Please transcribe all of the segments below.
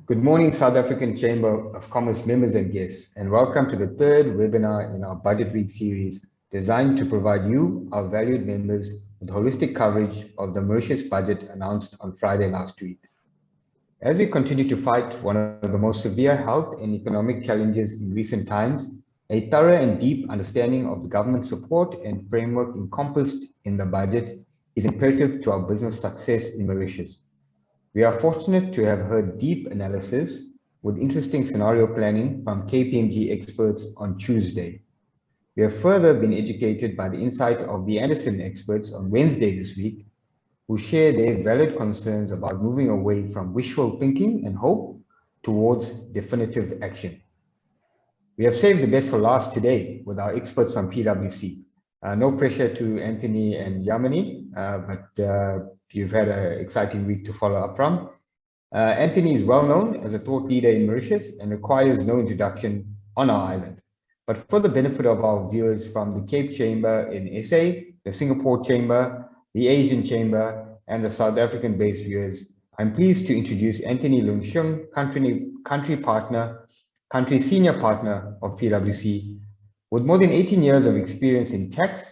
Good morning, South African Chamber of Commerce members and guests, and welcome to the third webinar in our Budget Week series designed to provide you, our valued members, with holistic coverage of the Mauritius budget announced on Friday last week. As we continue to fight one of the most severe health and economic challenges in recent times, a thorough and deep understanding of the government support and framework encompassed in the budget is imperative to our business success in Mauritius. We are fortunate to have heard deep analysis with interesting scenario planning from KPMG experts on Tuesday. We have further been educated by the insight of the Anderson experts on Wednesday this week, who share their valid concerns about moving away from wishful thinking and hope towards definitive action. We have saved the best for last today with our experts from PwC. No pressure to Anthony and 𝗬𝗵𝗺, but you've had an exciting week to follow up from. Anthony is well known as a thought leader in Mauritius and requires no introduction on our island. But for the benefit of our viewers from the Cape Chamber in SA, the Singapore Chamber, the Asian Chamber, and the South African-based viewers, I'm pleased to introduce Anthony Leung Shung, country senior partner of PwC. With more than 18 years of experience in tax,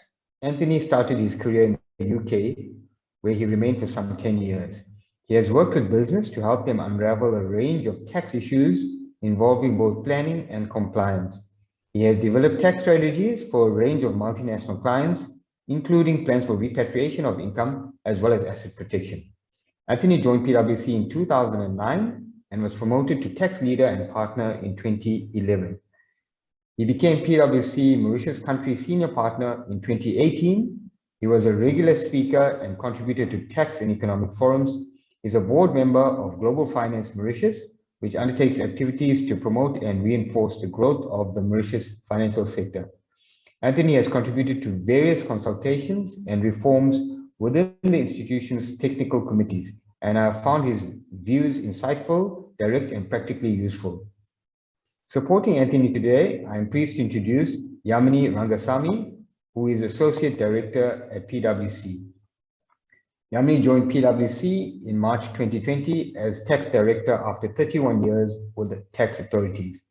Anthony started his career in the UK, where he remained for some 10 years. He has worked with business to help them unravel a range of tax issues involving both planning and compliance. He has developed tax strategies for a range of multinational clients, including plans for repatriation of income as well as asset protection. Anthony joined PwC in 2009 and was promoted to tax leader and partner in 2011. He became PwC Mauritius country senior partner in 2018. He was a regular speaker and contributed to tax and economic forums. He's a board member of Global Finance Mauritius, which undertakes activities to promote and reinforce the growth of the Mauritius financial sector. Anthony has contributed to various consultations and reforms within the institution's technical committees, and I have found his views insightful, direct, and practically useful. Supporting Anthony today, I am pleased to introduce 𝗬𝗵𝗺 𝗠𝗂𝗧, who is Associate Director at PwC. 𝗬𝗵𝗺 joined PwC in March 2020 as Tax Director after 31 years with the tax authorities.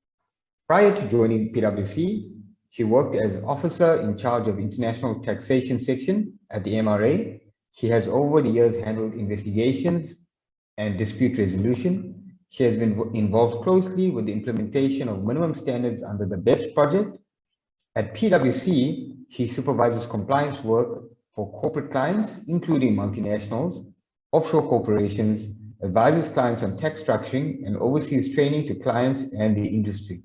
Prior to joining PwC, she worked as Officer in charge of International Taxation Section at the MRA. She has over the years handled investigations and dispute resolution. She has been involved closely with the implementation of minimum standards under the BEPS project. At PwC, she supervises compliance work for corporate clients, including multinationals, offshore corporations, advises clients on tax structuring, and oversees training to clients and the industry.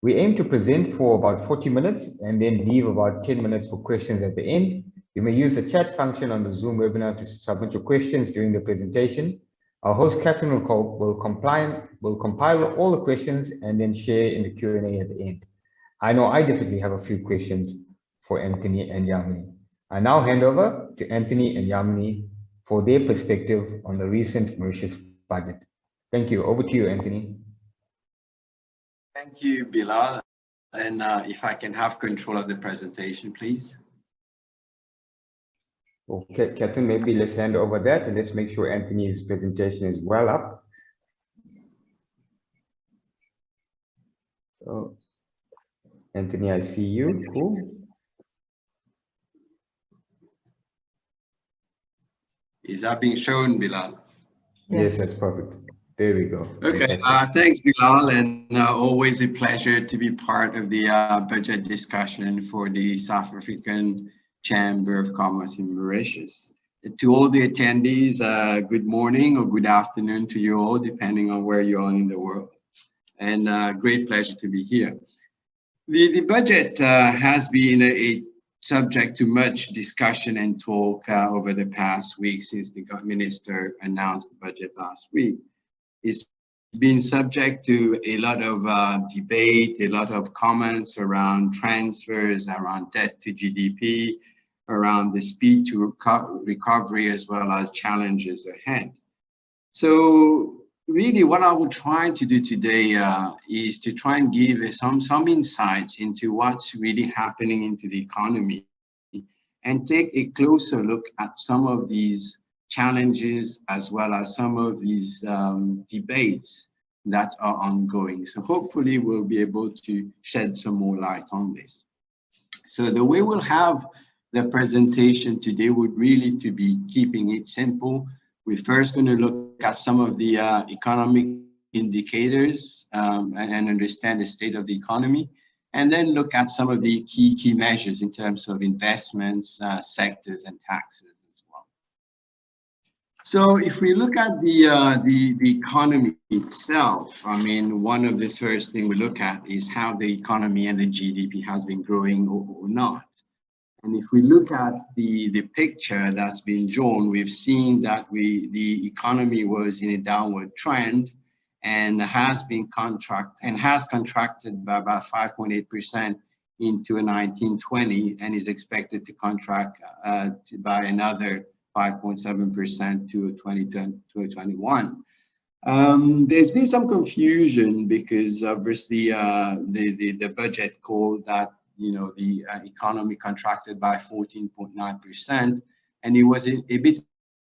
We aim to present for about 40 minutes and then leave about 10 minutes for questions at the end. You may use the chat function on the Zoom webinar to submit your questions during the presentation. Our host, Catherine, will compile all the questions and then share in the Q&A at the end. I know I definitely have a few questions for Anthony and 𝗬𝗵𝗺. I now hand over to Anthony and 𝗬𝗵𝗺 for their perspective on the recent Mauritius budget. Thank you. Over to you, Anthony. Thank you, Bilal. And if I can have control of the presentation, please. Okay, Catherine, maybe let's hand over that and let's make sure Anthony's presentation is well up. So, Anthony, I see you. Cool. Is that being shown, Bilal? Yes, that's perfect. There we go. Okay, thanks, Bilal, and always a pleasure to be part of the budget discussion for the South African Chamber of Commerce in Mauritius. To all the attendees, good morning or good afternoon to you all, depending on where you are in the world. And great pleasure to be here. The budget has been a subject to much discussion and talk over the past week since the minister announced the budget last week. It's been subject to a lot of debate, a lot of comments around transfers, around debt to GDP, around the speed to recovery, as well as challenges ahead. So really what I will try to do today is to try and give some insights into what's really happening into the economy and take a closer look at some of these challenges, as well as some of these debates that are ongoing. So hopefully we'll be able to shed some more light on this. So the way we'll have the presentation today would really to be keeping it simple. We're first going to look at some of the economic indicators and understand the state of the economy, and then look at some of the key measures in terms of investments, sectors, and taxes as well. So if we look at the economy itself, I mean, one of the first things we look at is how the economy and the GDP has been growing or not. And if we look at the picture that's been drawn, we've seen that the economy was in a downward trend and has contracted by about 5.8% in 2019-20 and is expected to contract by another 5.7% to 2021. There's been some confusion because obviously the budget called that, you know, the economy contracted by 14.9%, and it was a bit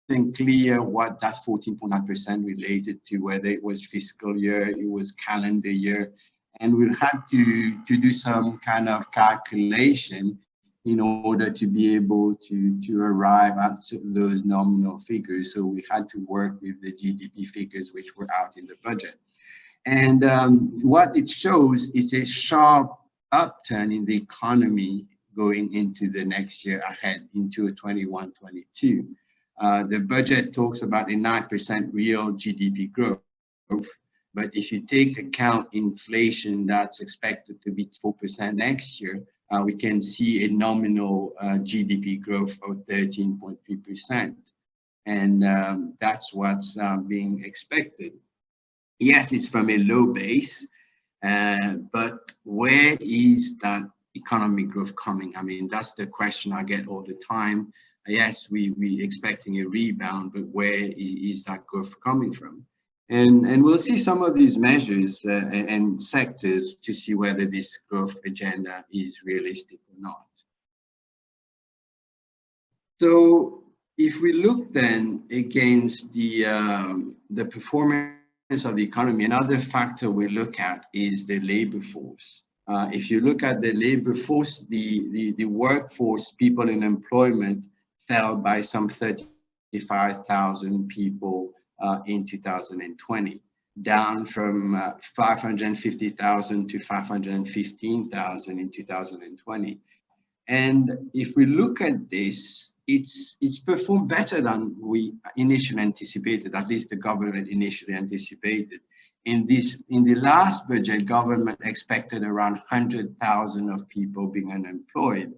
unclear what that 14.9% related to, whether it was fiscal year, it was calendar year, and we had to do some kind of calculation in order to be able to arrive at those nominal figures. So we had to work with the GDP figures which were out in the budget. And what it shows is a sharp upturn in the economy going into the next year ahead, into 21-22. The budget talks about a 9% real GDP growth, but if you take account inflation that's expected to be 4% next year, we can see a nominal GDP growth of 13.3%, and that's what's being expected. Yes, it's from a low base, but where is that economic growth coming? I mean, that's the question I get all the time. Yes, we're expecting a rebound, but where is that growth coming from? And we'll see some of these measures and sectors to see whether this growth agenda is realistic or not. So if we look then against the performance of the economy, another factor we look at is the labor force. If you look at the labor force, the workforce, people in employment, fell by some 35,000 people in 2020, down from 550,000 to 515,000 in 2020. And if we look at this, it's performed better than we initially anticipated, at least the government initially anticipated. In the last budget, government expected around 100,000 of people being unemployed,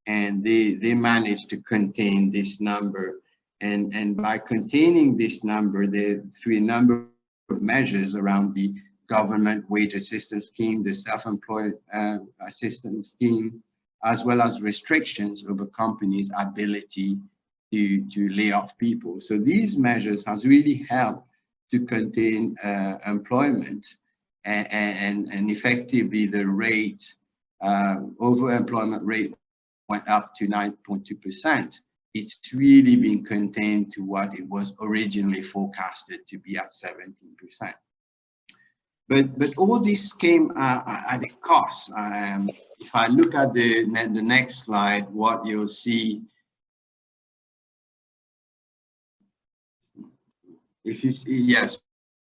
and they managed to contain this number. And by containing this number, through a number of measures around the government wage assistance scheme, the self-employed assistance scheme, as well as restrictions over companies' ability to lay off people. So these measures has really helped to contain employment, and effectively the rate, overemployment rate went up to 9.2%. It's really been contained to what it was originally forecasted to be at 17%. But all this came at a cost. If I look at the next slide, what you'll see, if you see, yes,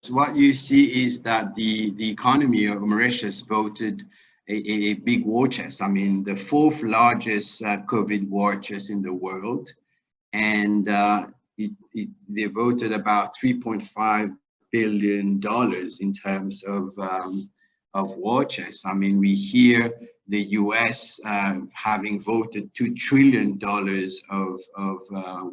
what you see is that the economy of Mauritius voted a big war chest. I mean, the fourth largest COVID war chest in the world, and they voted about $3.5 billion in terms of war chest. I mean, we hear the US having voted $2 trillion of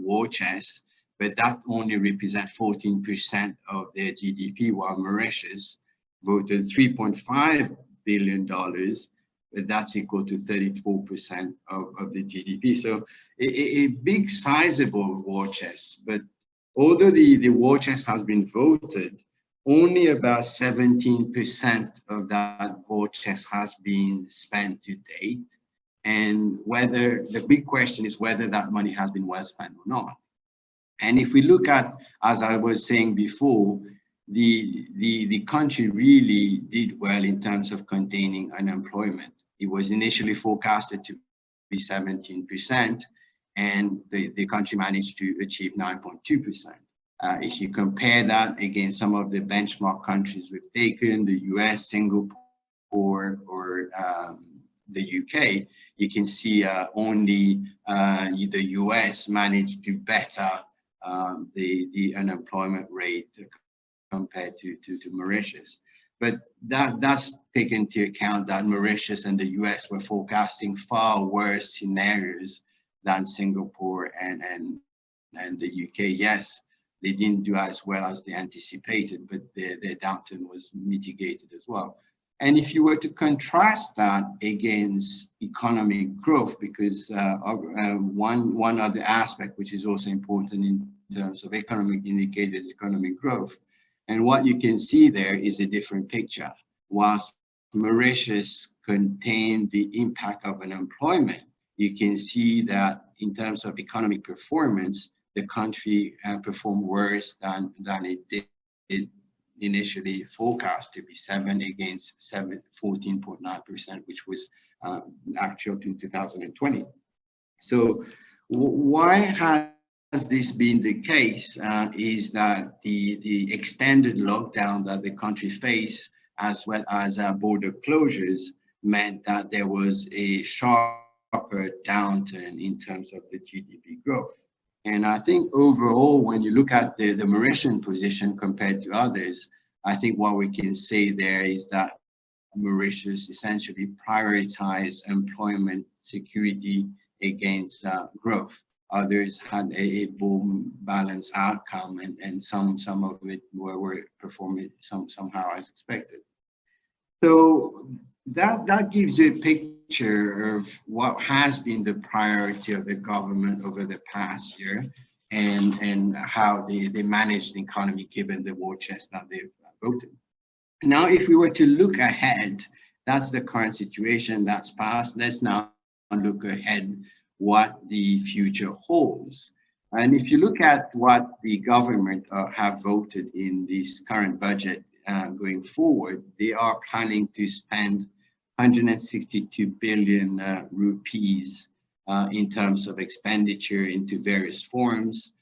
war chest, but that only represents 14% of their GDP, while Mauritius voted $3.5 billion, but that's equal to 34% of the GDP. So a big sizable war chest, but although the war chest has been voted, only about 17% of that war chest has been spent to date. And whether, the big question is whether that money has been well spent or not. And if we look at, as I was saying before, the country really did well in terms of containing unemployment. It was initially forecasted to be 17%, and the country managed to achieve 9.2%. If you compare that against some of the benchmark countries we've taken, the US, Singapore, or the UK, you can see only the US managed to better the unemployment rate compared to Mauritius. But that's taken into account that Mauritius and the US were forecasting far worse scenarios than Singapore and the UK. Yes, they didn't do as well as they anticipated, but their downturn was mitigated as well. And if you were to contrast that against economic growth, because one other aspect which is also important in terms of economic indicators, economic growth, and what you can see there is a different picture. Whilst Mauritius contained the impact of unemployment, you can see that in terms of economic performance, the country performed worse than it did initially forecast to be 7 against 14.9%, which was actual to 2020. So why has this been the case? Is that the extended lockdown that the country faced, as well as border closures, meant that there was a sharper downturn in terms of the GDP growth. And I think overall, when you look at the Mauritian position compared to others, I think what we can say there is that Mauritius essentially prioritized employment security against growth. Others had a more balanced outcome, and some of it were performing somehow as expected. So that gives you a picture of what has been the priority of the government over the past year, and how they managed the economy given the war chest that they've voted. Now, if we were to look ahead, that's the current situation, that's past. Let's now look ahead what the future holds. And if you look at what the government have voted in this current budget going forward, they are planning to spend 162 billion rupees in terms of expenditure into various forms,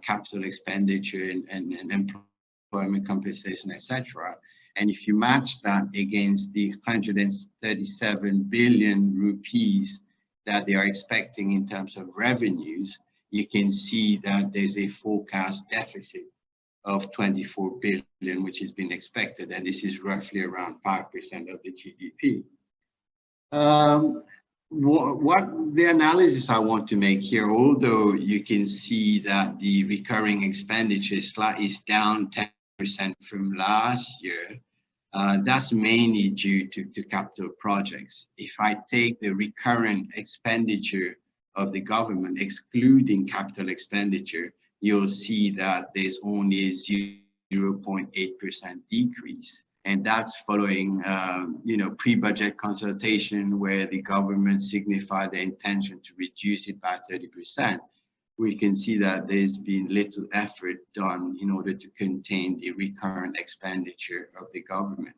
capital expenditure and employment compensation, etc. And if you match that against the 137 billion rupees that they are expecting in terms of revenues, you can see that there's a forecast deficit of 24 billion, which has been expected, and this is roughly around 5% of the GDP. What the analysis I want to make here, although you can see that the recurring expenditure is down 10% from last year, that's mainly due to capital projects. If I take the recurrent expenditure of the government, excluding capital expenditure, you'll see that there's only a 0.8% decrease. And that's following, pre-budget consultation where the government signified the intention to reduce it by 30%. We can see that there's been little effort done in order to contain the recurrent expenditure of the government.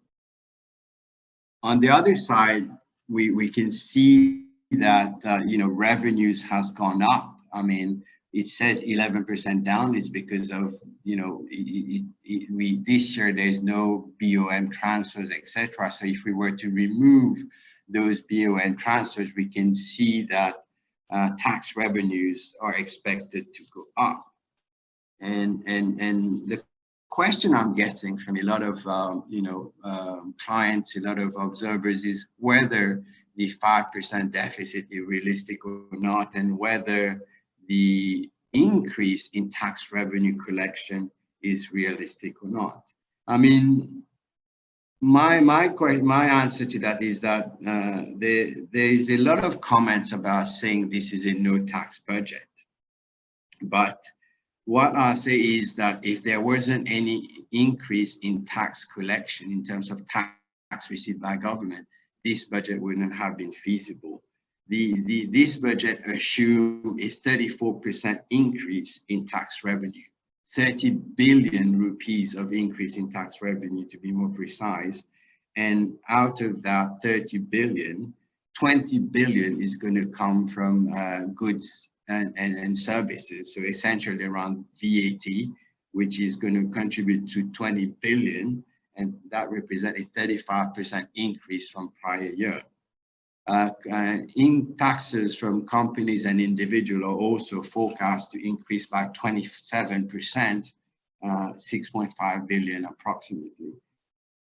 On the other side, we can see that revenues has gone up. I mean, it says 11% down. It's because of this year there's no BOM transfers, etc. So if we were to remove those BOM transfers, we can see that tax revenues are expected to go up. And the question I'm getting from a lot of clients, a lot of observers, is whether the 5% deficit is realistic or not, and whether the increase in tax revenue collection is realistic or not. I mean, my answer to that is that there is a lot of comments about saying this is a no tax budget. But what I say is that if there wasn't any increase in tax collection in terms of tax received by government, this budget wouldn't have been feasible. this budget assumes a 34% increase in tax revenue, 30 billion rupees of increase in tax revenue to be more precise. And out of that 30 billion, 20 billion is going to come from goods and services. So essentially around VAT, which is going to contribute to 20 billion, and that represents a 35% increase from prior year. In taxes from companies and individuals are also forecast to increase by 27%, 6.5 billion approximately.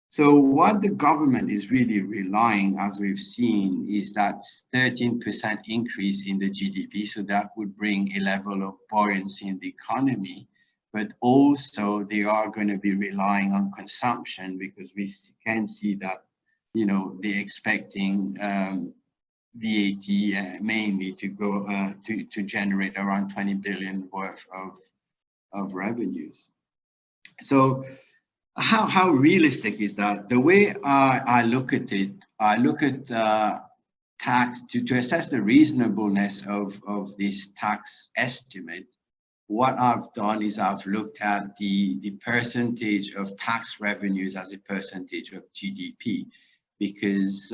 So what the government is really relying, as we've seen, is that 13% increase in the GDP. So that would bring a level of buoyancy in the economy, but also they are going to be relying on consumption, because we can see that, you know, they're expecting VAT mainly to go to generate around 20 billion worth of revenues. So how realistic is that? The way I look at it, I look at tax to assess the reasonableness of this tax estimate. What I've done is I've looked at the percentage of tax revenues as a percentage of GDP, because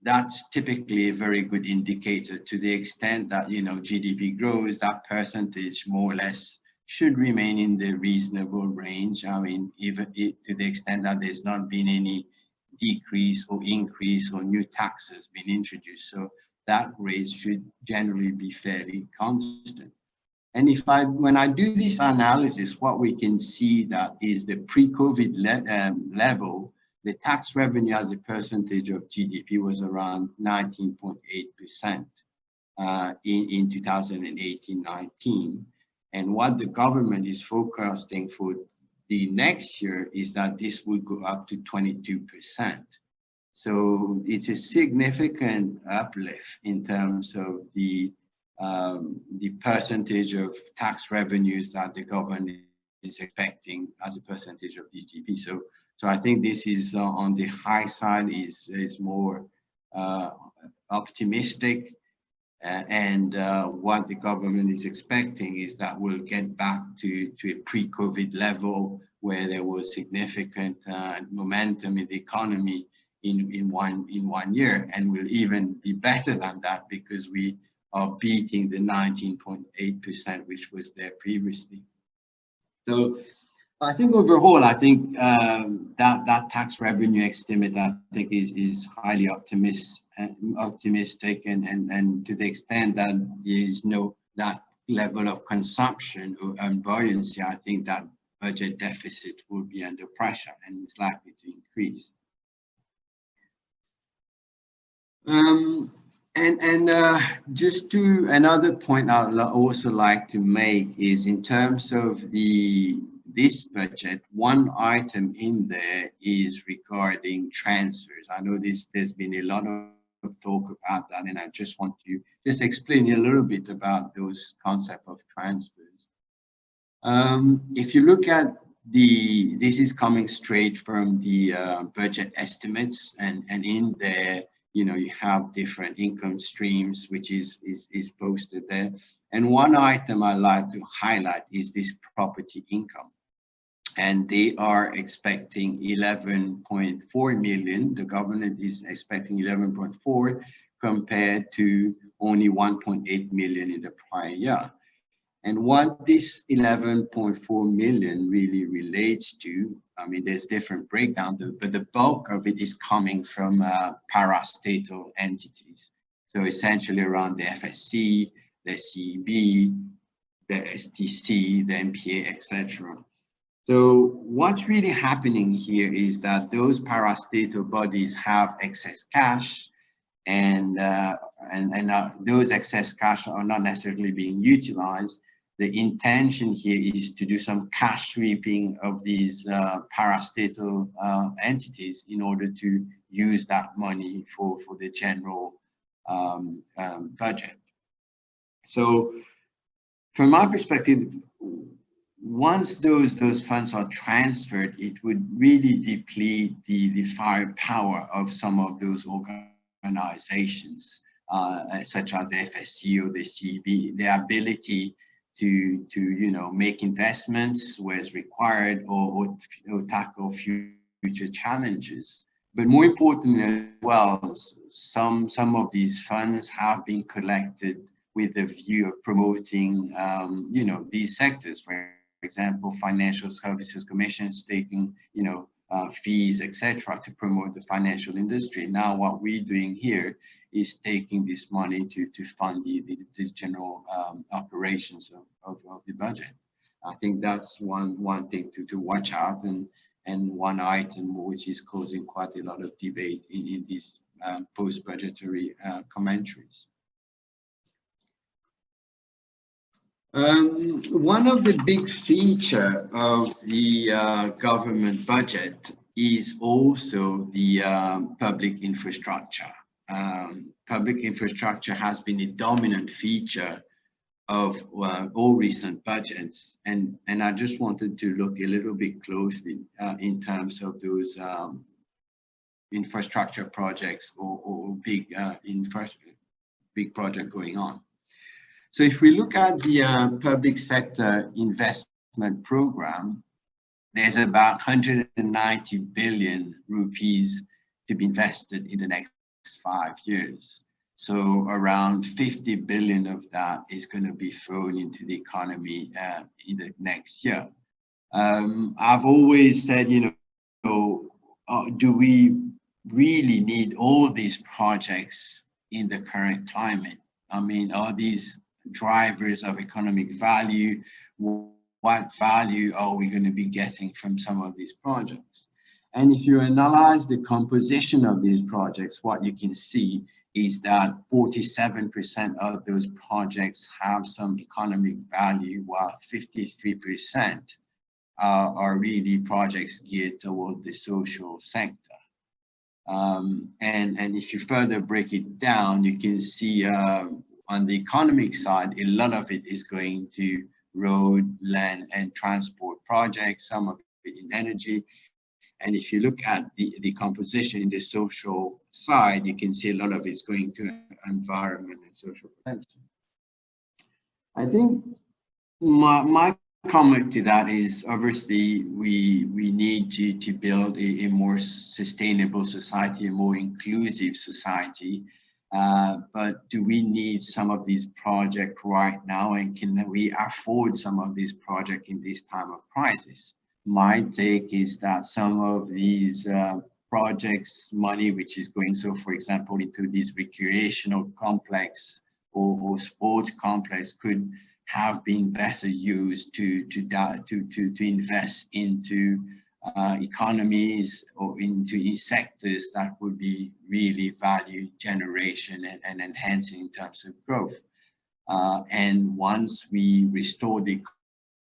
that's typically a very good indicator. To the extent that, you know, GDP grows, that percentage more or less should remain in the reasonable range. I mean, even to the extent that there's not been any decrease or increase or new taxes being introduced. So that rate should generally be fairly constant. And when I do this analysis, what we can see that is the pre-COVID level, the tax revenue as a percentage of GDP was around 19.8% in 2018-19. And what the government is forecasting for the next year is that this will go up to 22%. So it's a significant uplift in terms of the percentage of tax revenues that the government is expecting as a percentage of GDP. So I think this is on the high side, is more optimistic. And what the government is expecting is that we'll get back to a pre-COVID level where there was significant momentum in the economy in one year, and will even be better than that, because we are beating the 19.8% which was there previously. So I think overall, I think that tax revenue estimate, I think, is highly optimistic, and to the extent that there is that level of consumption and buoyancy, I think that budget deficit will be under pressure and it's likely to increase. Just to another point I'd also like to make is, in terms of this budget, one item in there is regarding transfers. I know there's been a lot of talk about that, and I just want to just explain a little bit about those concept of transfers. If you look at this is coming straight from the budget estimates, and in there, you know, you have different income streams which is posted there. And one item I like to highlight is this property income. And they are expecting 11.4 million. The government is expecting 11.4 compared to only 1.8 million in the prior year. And what this 11.4 million really relates to, I mean, there's different breakdowns, but the bulk of it is coming from parastatal entities. So essentially around the FSC, the CEB, the STC, the MPA, etc. So what's really happening here is that those parastatal bodies have excess cash, and those excess cash are not necessarily being utilized. The intention here is to do some cash sweeping of these parastatal entities in order to use that money for the general budget. So from my perspective, once those funds are transferred, it would really deplete the firepower of some of those organizations. such as the FSC or the CB, the ability to make investments where it's required or tackle future challenges. But more importantly as well, some of these funds have been collected with the view of promoting these sectors. For example, financial services commissions taking fees, etc., to promote the financial industry. Now what we're doing here is taking this money to fund the general operations of the budget. I think that's one thing to watch out, and one item which is causing quite a lot of debate in these post-budgetary commentaries. One of the big features of the government budget is also the public infrastructure. Public infrastructure has been a dominant feature of all recent budgets, and I just wanted to look a little bit closely in terms of those infrastructure projects or big project going on. So if we look at the public sector investment program, there's about 190 billion rupees to be invested in the next 5 years. So around 50 billion of that is going to be thrown into the economy in the next year. I've always said, do we really need all these projects in the current climate? I mean, are these drivers of economic value? What value are we going to be getting from some of these projects? And if you analyze the composition of these projects, what you can see is that 47% of those projects have some economic value, while 53% are really projects geared toward the social sector. And if you further break it down, you can see on the economic side, a lot of it is going to road, land, and transport projects, some of it in energy. And if you look at the composition in the social side, you can see a lot of it's going to environment and social protection. I think my comment to that is, obviously we need to build a more sustainable society, a more inclusive society. But do we need some of these projects right now, and can we afford some of these projects in this time of crisis? My take is that some of these projects, money which is going, so for example, into this recreational complex or sports complex, could have been better used to invest into economies or into sectors that would be really value generation and enhancing in terms of growth. And once we restore the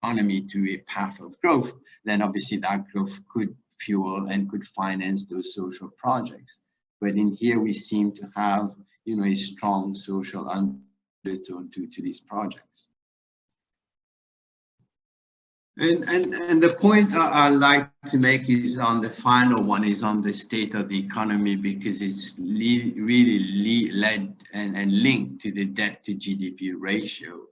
economy to a path of growth, then obviously that growth could fuel and could finance those social projects. But in here we seem to have a strong social undertone to these projects. And the point I like to make is on the final one, is on the state of the economy, because it's really led and linked to the debt to GDP ratio.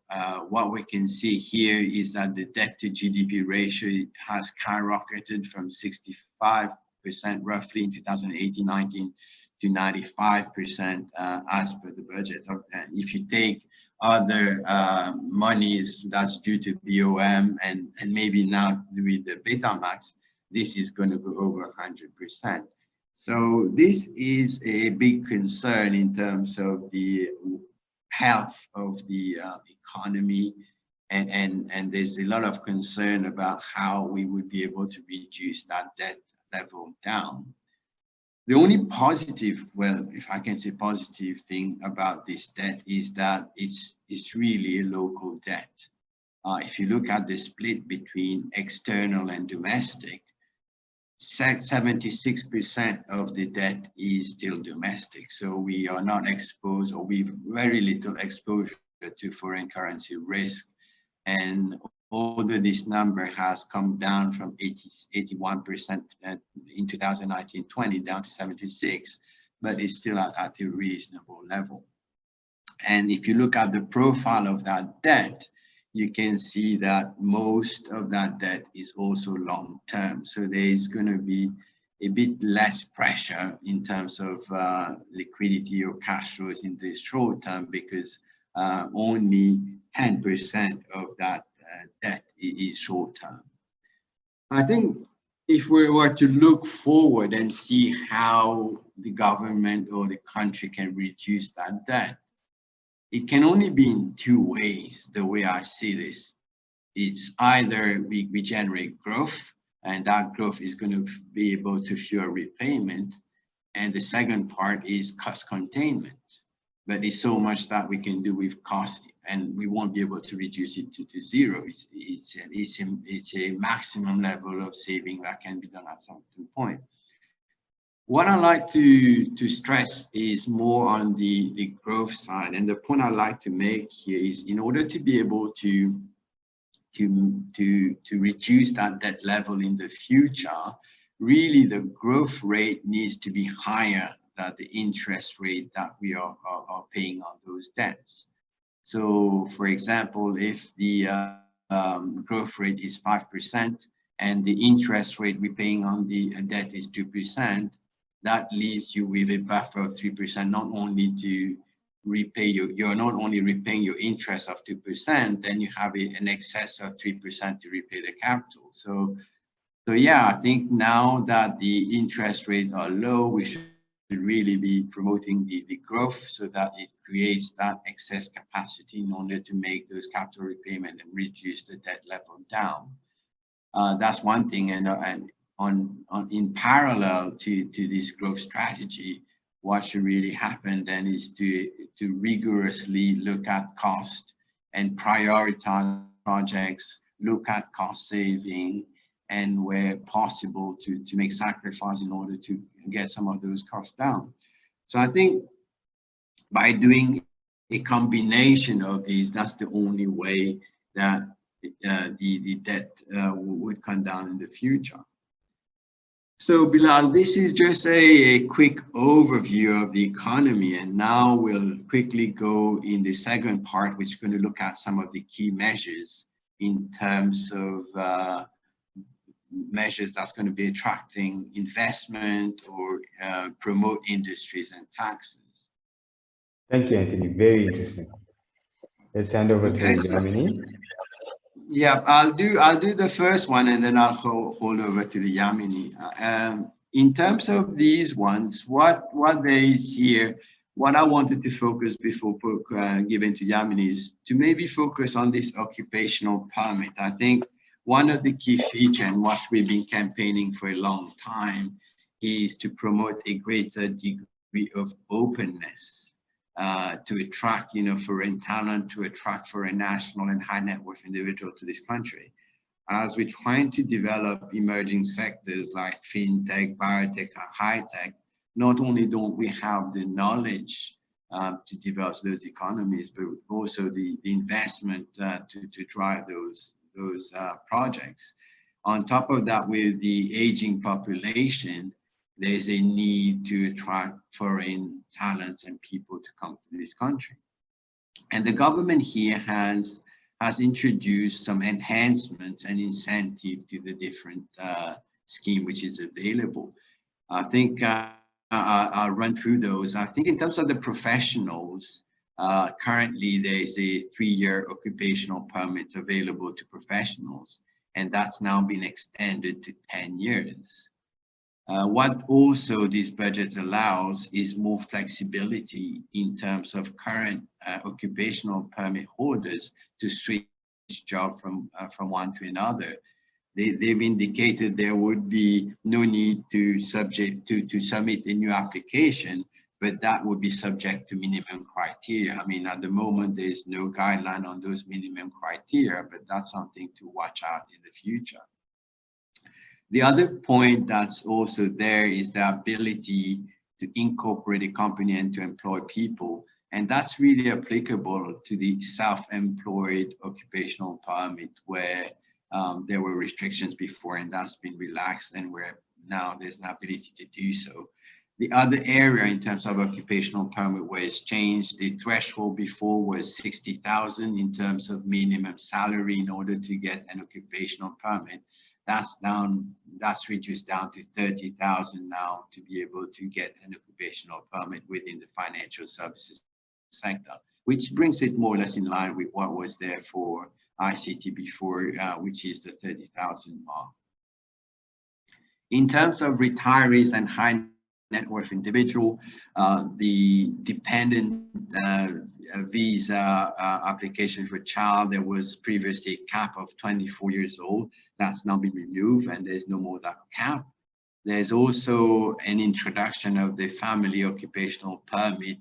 What we can see here is that the debt to GDP ratio has skyrocketed from 65% roughly in 2018-19 to 95% as per the budget. If you take other monies that's due to BOM and maybe now with the Betamax, this is going to go over 100%. So this is a big concern in terms of the health of the economy, and there's a lot of concern about how we would be able to reduce that debt level down. The only positive, well, if I can say positive thing about this debt is that it's really a local debt. If you look at the split between external and domestic, 76% of the debt is still domestic. So we are not exposed, or we've very little exposure to foreign currency risk. And although this number has come down from 81% in 2019-20 down to 76, but it's still at a reasonable level. And if you look at the profile of that debt, you can see that most of that debt is also long-term. So there is going to be a bit less pressure in terms of liquidity or cash flows in the short term, because only 10% of that debt is short-term. I think if we were to look forward and see how the government or the country can reduce that debt, it can only be in two ways, the way I see this. It's either we generate growth, and that growth is going to be able to fuel repayment. And the second part is cost containment. But there's so much that we can do with cost, and we won't be able to reduce it to zero. It's a maximum level of saving that can be done at some point. What I like to stress is more on the growth side, and the point I like to make here is, in order to be able to reduce that debt level in the future, really the growth rate needs to be higher than the interest rate that we are paying on those debts. So, for example, if the growth rate is 5% and the interest rate we're paying on the debt is 2%, that leaves you with a buffer of 3%, not only to repay you're not only repaying your interest of 2%, then you have an excess of 3% to repay the capital. So yeah, I think now that the interest rates are low, we should really be promoting the growth so that it creates that excess capacity in order to make those capital repayment and reduce the debt level down. That's one thing, and in parallel to this growth strategy, what should really happen then is to rigorously look at cost and prioritize projects, look at cost saving, and where possible to make sacrifice in order to get some of those costs down. So I think by doing a combination of these, that's the only way that the debt would come down in the future. So Bilal, this is just a quick overview of the economy, and now we'll quickly go in the second part, which is going to look at some of the key measures in terms of measures that's going to be attracting investment or promote industries and taxes. Thank you, Anthony. Very interesting. Let's hand over to 𝗖𝗵𝗍. Yeah, I'll do the first one, and then I'll hold over to the 𝗖𝗵𝗍. In terms of these ones, what there is here, what I wanted to focus before giving to 𝗖𝗵𝗍 is to maybe focus on this occupational permit. I think one of the key features, and what we've been campaigning for a long time, is to promote a greater degree of openness to attract, foreign talent, to attract foreign national and high net worth individuals to this country. As we're trying to develop emerging sectors like fintech, biotech, and high tech, not only don't we have the knowledge to develop those economies, but also the investment to drive those projects. On top of that, with the aging population, there's a need to attract foreign talents and people to come to this country. And the government here has introduced some enhancements and incentive to the different scheme which is available. I think I'll run through those. I think in terms of the professionals, currently there's a 3-year occupational permit available to professionals, and that's now been extended to 10 years. What also this budget allows is more flexibility in terms of current occupational permit holders to switch job from one to another. They've indicated there would be no need to submit a new application, but that would be subject to minimum criteria. I mean, at the moment, there's no guideline on those minimum criteria, but that's something to watch out in the future. The other point that's also there is the ability to incorporate a company and to employ people. And that's really applicable to the self-employed occupational permit, where there were restrictions before, and that's been relaxed, and where now there's an ability to do so. The other area in terms of occupational permit where it's changed, the threshold before was 60,000 in terms of minimum salary in order to get an occupational permit. That's reduced down to 30,000 now to be able to get an occupational permit within the financial services sector, which brings it more or less in line with what was there for ICT before, which is the 30,000 mark. In terms of retirees and high net worth individual, the dependent visa application for child, there was previously a cap of 24 years old. That's now been removed and there's no more that cap. There's also an introduction of the family occupational permit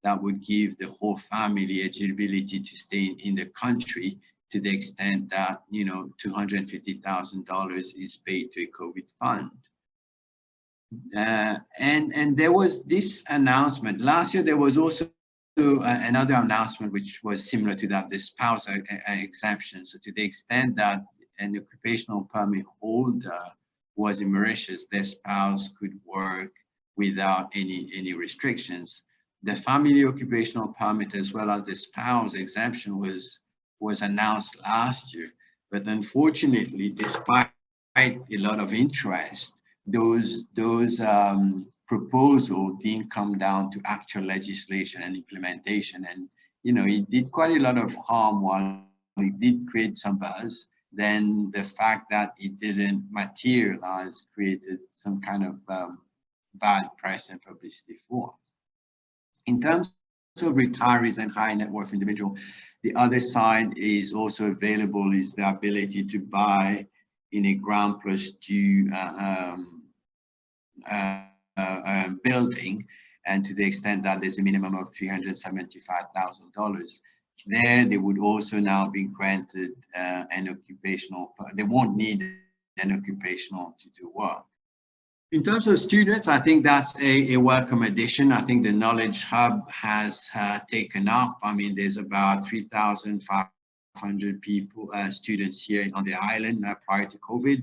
that would give the whole family eligibility to stay in the country to the extent that, you know, $250,000 is paid to a COVID fund. And there was this announcement. Last year, there was also another announcement which was similar to that, the spouse exemption. So to the extent that an occupational permit holder was in Mauritius, their spouse could work without any restrictions. The family occupational permit as well as the spouse exemption was announced last year, but unfortunately, despite a lot of interest, those proposals didn't come down to actual legislation and implementation. And, you know, it did quite a lot of harm. While it did create some buzz, then the fact that it didn't materialize created some kind of bad press and publicity for us. In terms of retirees and high net worth individual, the other side is also available is the ability to buy in a ground plus 2 building, and to the extent that there's a minimum of $375,000. There, they would also now be granted an occupational, they won't need an occupational to do work. In terms of students, I think that's a welcome addition. I think the Knowledge Hub has taken up. I mean, there's about 3,500 people, students here on the island prior to COVID.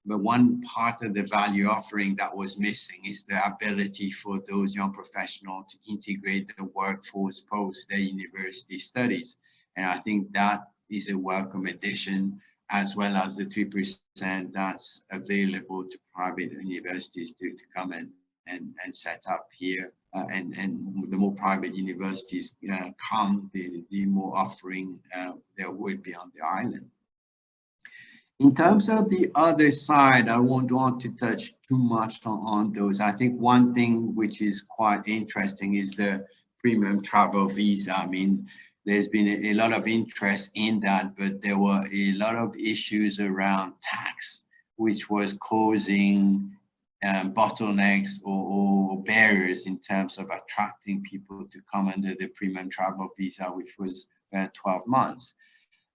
But one part of the value offering that was missing is the ability for those young professionals to integrate the workforce post their university studies. And I think that is a welcome addition, as well as the 3% that's available to private universities to come and set up here. And the more private universities come, the more offering there would be on the island. In terms of the other side, I won't want to touch too much on those. I think one thing which is quite interesting is the premium travel visa. I mean, there's been a lot of interest in that, but there were a lot of issues around tax, which was causing bottlenecks or barriers in terms of attracting people to come under the premium travel visa, which was 12 months.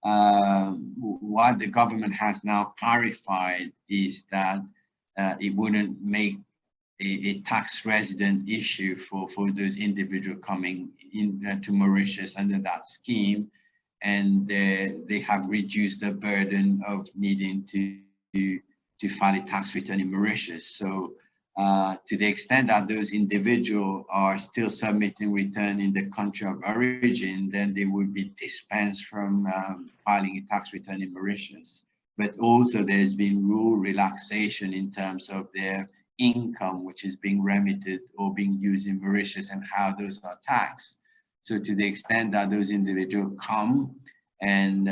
What the government has now clarified is that it wouldn't make a tax resident issue for those individuals coming in to Mauritius under that scheme, and they have reduced the burden of needing to file a tax return in Mauritius. So to the extent that those individuals are still submitting return in the country of origin, then they would be dispensed from filing a tax return in Mauritius. But also there's been rule relaxation in terms of their income, which is being remitted or being used in Mauritius, and how those are taxed. So to the extent that those individuals come and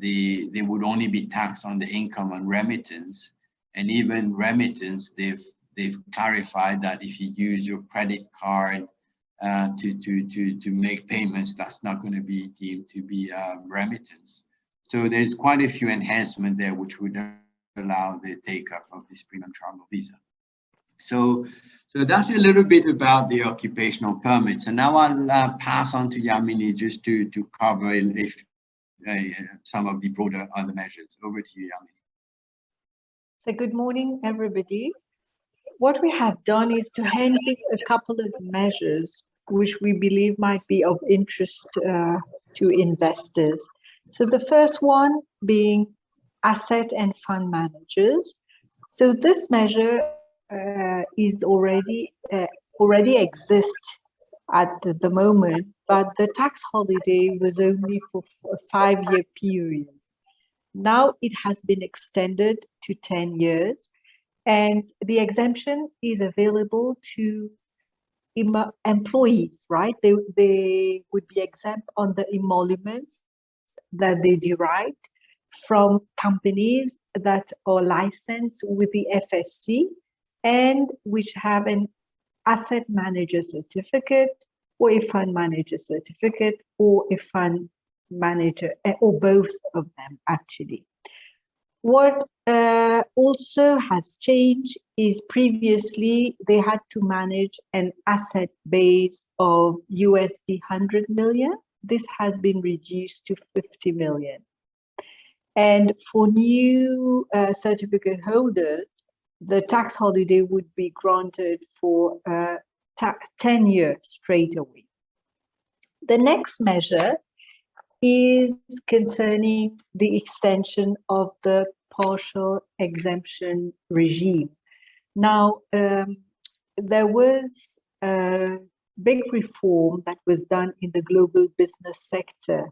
they would only be taxed on the income and remittance, and even remittance, they've clarified that if you use your credit card to make payments, that's not going to be deemed to be remittance. So there's quite a few enhancements there which would allow the take-up of this premium travel visa. So that's a little bit about the occupational permits. And now I'll pass on to Yamini just to cover some of the broader other measures. Over to you, Yamini. So good morning, everybody. What we have done is to handpick a couple of measures which we believe might be of interest to investors. So the first one being asset and fund managers. So this measure is already already exist at the moment, but the tax holiday was only for a 5-year period. Now it has been extended to 10 years, and the exemption is available to employees, right? They would be exempt on the emoluments that they derived from companies that are licensed with the FSC and which have an asset manager certificate or a fund manager certificate or a fund manager, or both of them actually. What also has changed is previously they had to manage an asset base of $100 million. This has been reduced to 50 million. And for new certificate holders, the tax holiday would be granted for 10 years straight away. The next measure is concerning the extension of the partial exemption regime. Now, there was a big reform that was done in the global business sector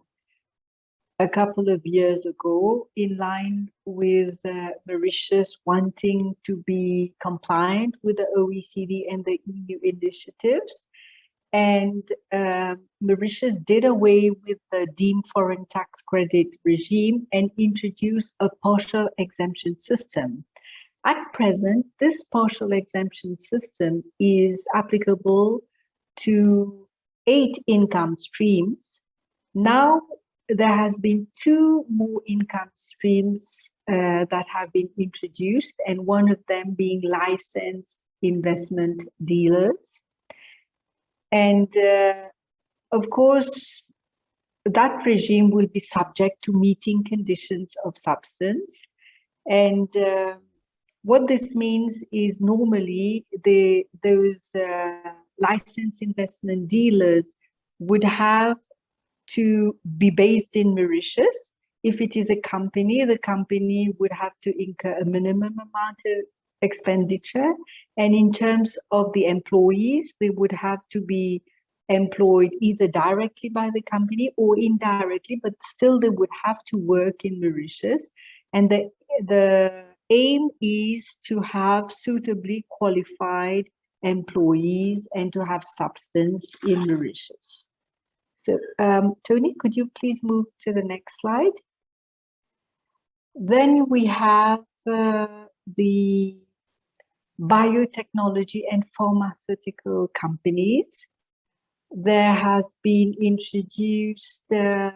a couple of years ago, in line with Mauritius wanting to be compliant with the OECD and the EU initiatives. And Mauritius did away with the deemed foreign tax credit regime and introduced a partial exemption system. At present, this partial exemption system is applicable to 8 income streams. Now, there has been 2 more income streams that have been introduced, and one of them being licensed investment dealers. And of course, that regime will be subject to meeting conditions of substance. And what this means is normally those licensed investment dealers would have to be based in Mauritius. If it is a company, the company would have to incur a minimum amount of expenditure. And in terms of the employees, they would have to be employed either directly by the company or indirectly, but still they would have to work in Mauritius. And the aim is to have suitably qualified employees and to have substance in Mauritius. So, Tony, could you please move to the next slide? Then we have the biotechnology and pharmaceutical companies. There has been introduced a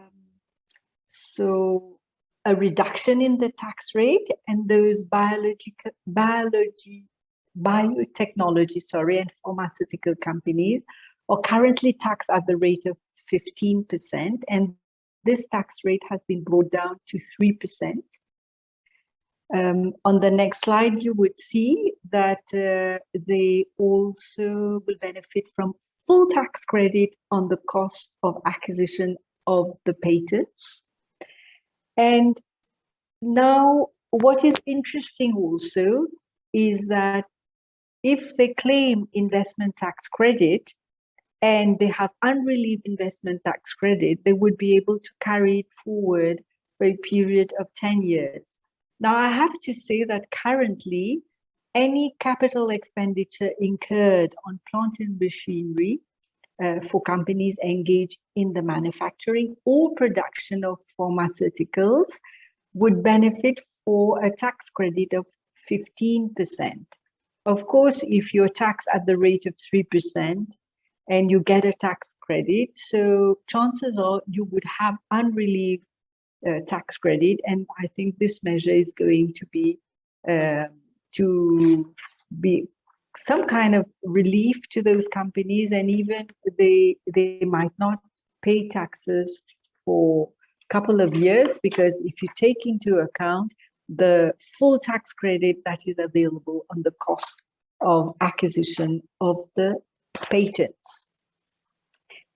reduction in the tax rate, and those biotechnology and pharmaceutical companies are currently taxed at the rate of 15%, and this tax rate has been brought down to 3%. On the next slide, you would see that they also will benefit from full tax credit on the cost of acquisition of the patents. And now what is interesting also is that if they claim investment tax credit and they have unrelieved investment tax credit, they would be able to carry it forward for a period of 10 years. Now, I have to say that currently, any capital expenditure incurred on plant and machinery for companies engaged in the manufacturing or production of pharmaceuticals would benefit for a tax credit of 15%. Of course, if you're taxed at the rate of 3% and you get a tax credit, so chances are you would have unrelieved tax credit, and I think this measure is going to be some kind of relief to those companies, and even they might not pay taxes for a couple of years, because if you take into account the full tax credit that is available on the cost of acquisition of the patents.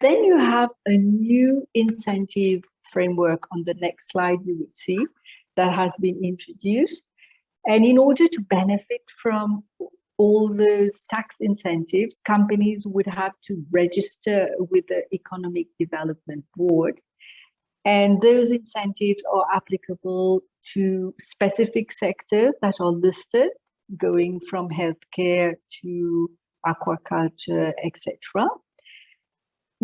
Then you have a new incentive framework on the next slide you would see that has been introduced. And in order to benefit from all those tax incentives, companies would have to register with the Economic Development Board. And those incentives are applicable to specific sectors that are listed, going from healthcare to aquaculture, etc.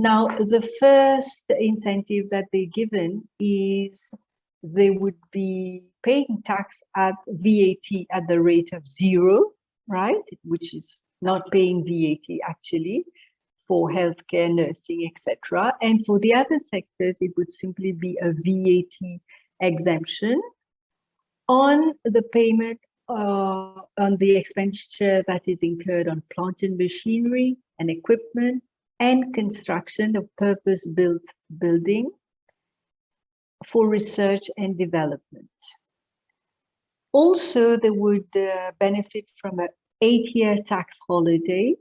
Now, the first incentive that they're given is they would be paying tax at VAT at the rate of 0, right? Which is not paying VAT actually for healthcare, nursing, etc. And for the other sectors, it would simply be a VAT exemption on the payment on the expenditure that is incurred on plant and machinery and equipment and construction of purpose-built building for research and development. Also, they would benefit from an 8-year tax holiday.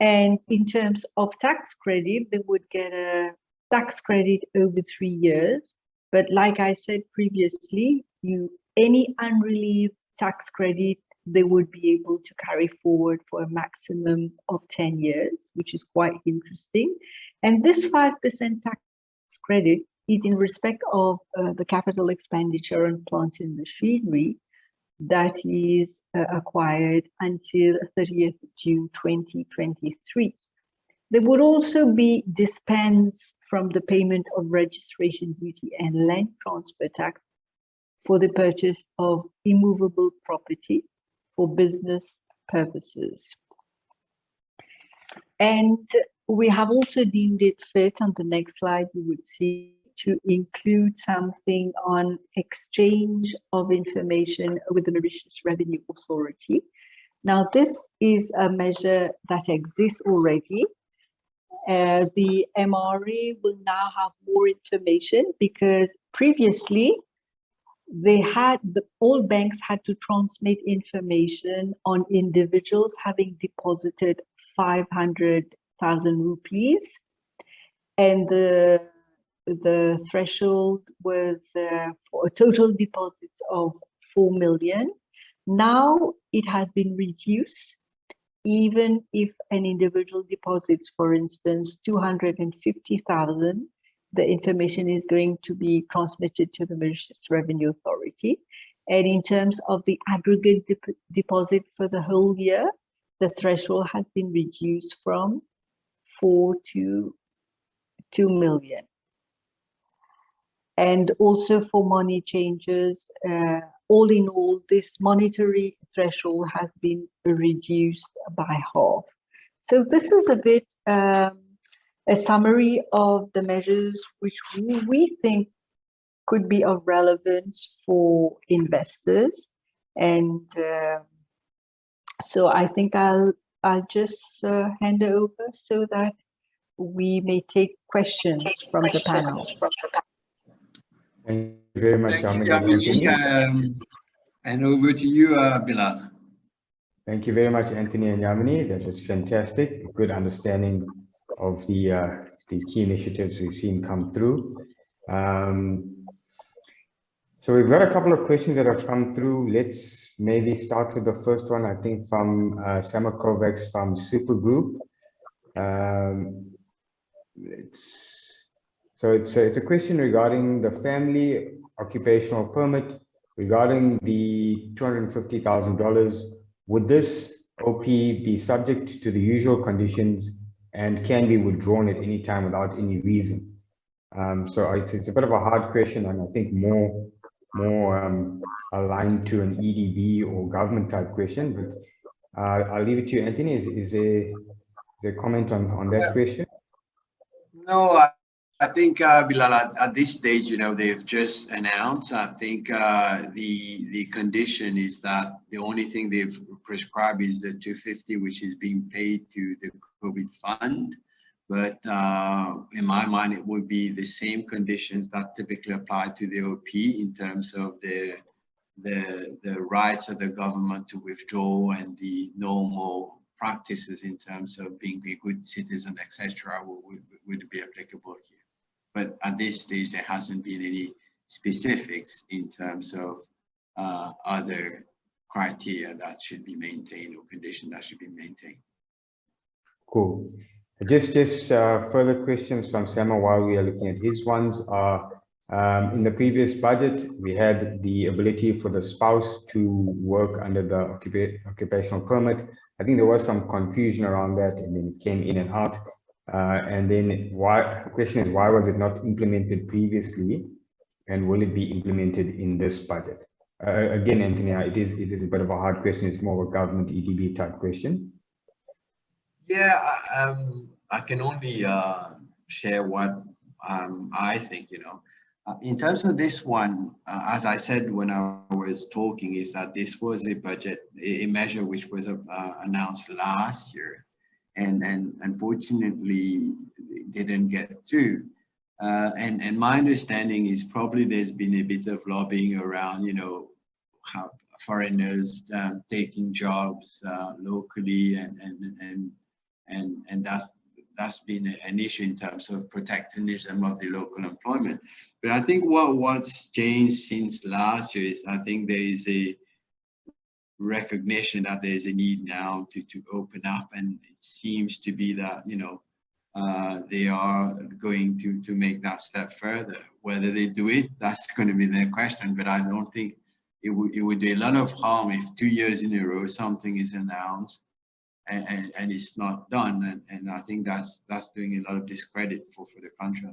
And in terms of tax credit, they would get a tax credit over 3 years. But like I said previously, any unrelieved tax credit, they would be able to carry forward for a maximum of 10 years, which is quite interesting. And this 5% tax credit is in respect of the capital expenditure on plant and machinery that is acquired until 30th June 2023. There would also be dispense from the payment of registration duty and land transfer tax for the purchase of immovable property for business purposes. And we have also deemed it fit, on the next slide you would see, to include something on exchange of information with the Mauritius Revenue Authority. Now, this is a measure that exists already. The MRA will now have more information because previously all banks had to transmit information on individuals having deposited 500,000 rupees, and the threshold was for a total deposits of 4 million. Now it has been reduced. Even if an individual deposits, for instance, 250,000, the information is going to be transmitted to the Mauritius Revenue Authority. And in terms of the aggregate deposit for the whole year, the threshold has been reduced from 4 to 2 million. And also for money changes, all in all, this monetary threshold has been reduced by half. So this is a bit a summary of the measures which we think could be of relevance for investors. And so I think I'll just hand it over so that we may take questions from the panel. Thank you very much, 𝗖𝗵𝗺. And over to you, Bilal. Thank you very much, Anthony and 𝗬𝗺. That was fantastic. A good understanding of the key initiatives we've seen come through. So we've got a couple of questions that have come through. Let's maybe start with the first one, I think from 𝗬𝗵𝗺 𝗦𝗵𝗺 from Super Group. So it's a question regarding the family occupational permit regarding the $250,000. Would this OP be subject to the usual conditions and can be withdrawn at any time without any reason? So it's a bit of a hard question, and I think more aligned to an EDB or government type question. But I'll leave it to you, Anthony. Is there a comment on that question? No, I think, Bilal, at this stage, you know, they've just announced. I think the condition is that the only thing they've prescribed is the 250, which is being paid to the COVID fund. But in my mind, it would be the same conditions that typically apply to the OP in terms of the rights of the government to withdraw and the normal practices in terms of being a good citizen, etc., would be applicable here. But at this stage, there hasn't been any specifics in terms of other criteria that should be maintained or condition that should be maintained. Cool. Just further questions from Sama while we are looking at his ones are, in the previous budget, we had the ability for the spouse to work under the occupational permit. I think there was some confusion around that, and then it came in and out. And then the question is, why was it not implemented previously, and will it be implemented in this budget? Again, Anthony, it is a bit of a hard question. It's more of a government EDB type question. Yeah, I can only share what I think, in terms of this one, as I said when I was talking, is that this was a budget, a measure which was announced last year, and unfortunately it didn't get through. And my understanding is probably there's been a bit of lobbying around, how foreigners taking jobs locally, and that's been an issue in terms of protectionism of the local employment. But I think what's changed since last year is, I think there is a recognition that there is a need now to open up, and it seems to be that they are going to make that step further. Whether they do it, that's going to be their question, but I don't think it would do a lot of harm if 2 years in a row something is announced and it's not done, and I think that's doing a lot of discredit for the country.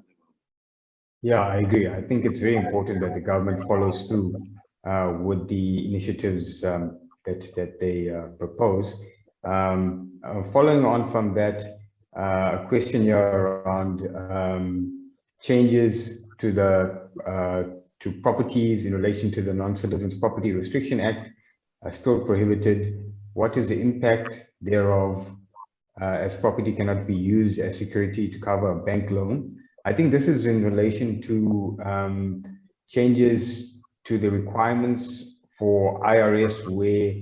Yeah, I agree. I think it's very important that the government follows through with the initiatives that they propose. Following on from that, a question here around changes to properties in relation to the Non-Citizens Property Restriction Act are still prohibited. What is the impact thereof, as property cannot be used as security to cover a bank loan? I think this is in relation to changes to the requirements for IRS, where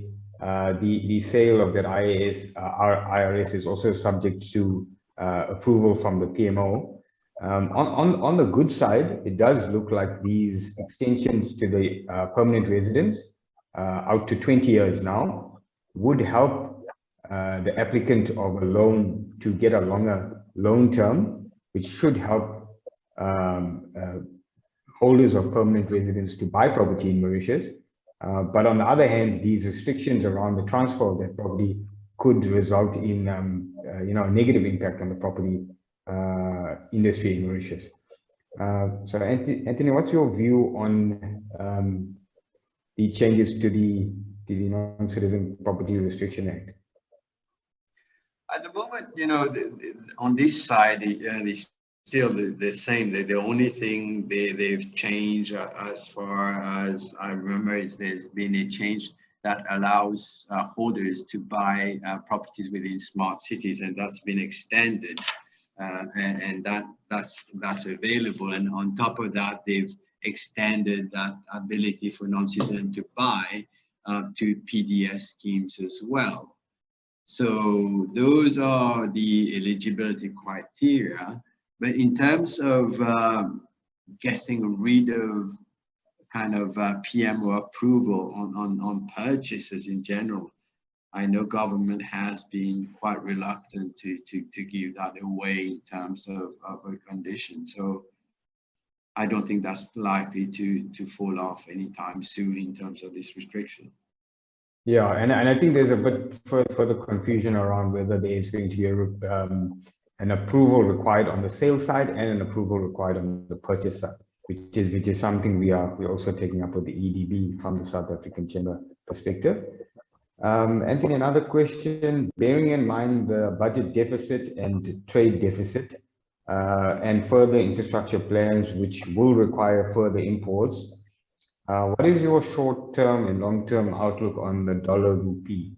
the sale of that IRS is also subject to approval from the PMO. On the good side, it does look like these extensions to the permanent residence out to 20 years now would help the applicant of a loan to get a longer loan term, which should help holders of permanent residence to buy property in Mauritius. But on the other hand, these restrictions around the transfer of that property could result in a negative impact on the property industry in Mauritius. So Anthony, what's your view on the changes to the Non-Citizen Property Restriction Act? At the moment, on this side, it's still the same. The only thing they've changed, as far as I remember, is there's been a change that allows holders to buy properties within smart cities, and that's been extended, and that's available. And on top of that, they've extended that ability for non-citizens to buy to PDS schemes as well. So those are the eligibility criteria. But in terms of getting rid of kind of PMO approval on purchases in general, I know government has been quite reluctant to give that away in terms of a condition. So I don't think that's likely to fall off anytime soon in terms of this restriction. Yeah, and I think there's a bit further confusion around whether there is going to be an approval required on the sales side and an approval required on the purchase side, which is something we're also taking up with the EDB from the South African Chamber perspective. Anthony, another question: bearing in mind the budget deficit and trade deficit and further infrastructure plans which will require further imports, what is your short-term and long-term outlook on the dollar rupee?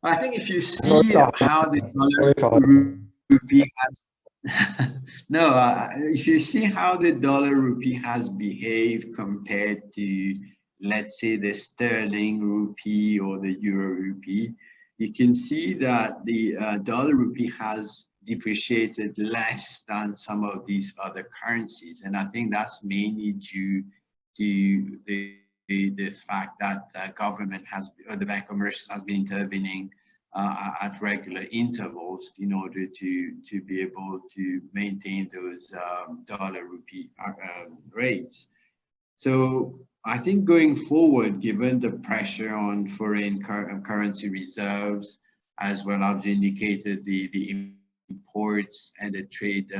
I think if you see how the dollar rupee has if you see how the dollar rupee has behaved compared to, let's say, the sterling rupee or the euro rupee, you can see that the dollar rupee has depreciated less than some of these other currencies, and I think that's mainly due to the the fact that the government has, or the Bank of Mauritius has been intervening at regular intervals in order to be able to maintain those dollar rupee rates. So I think going forward, given the pressure on foreign currency reserves, as well as indicated the imports and the trade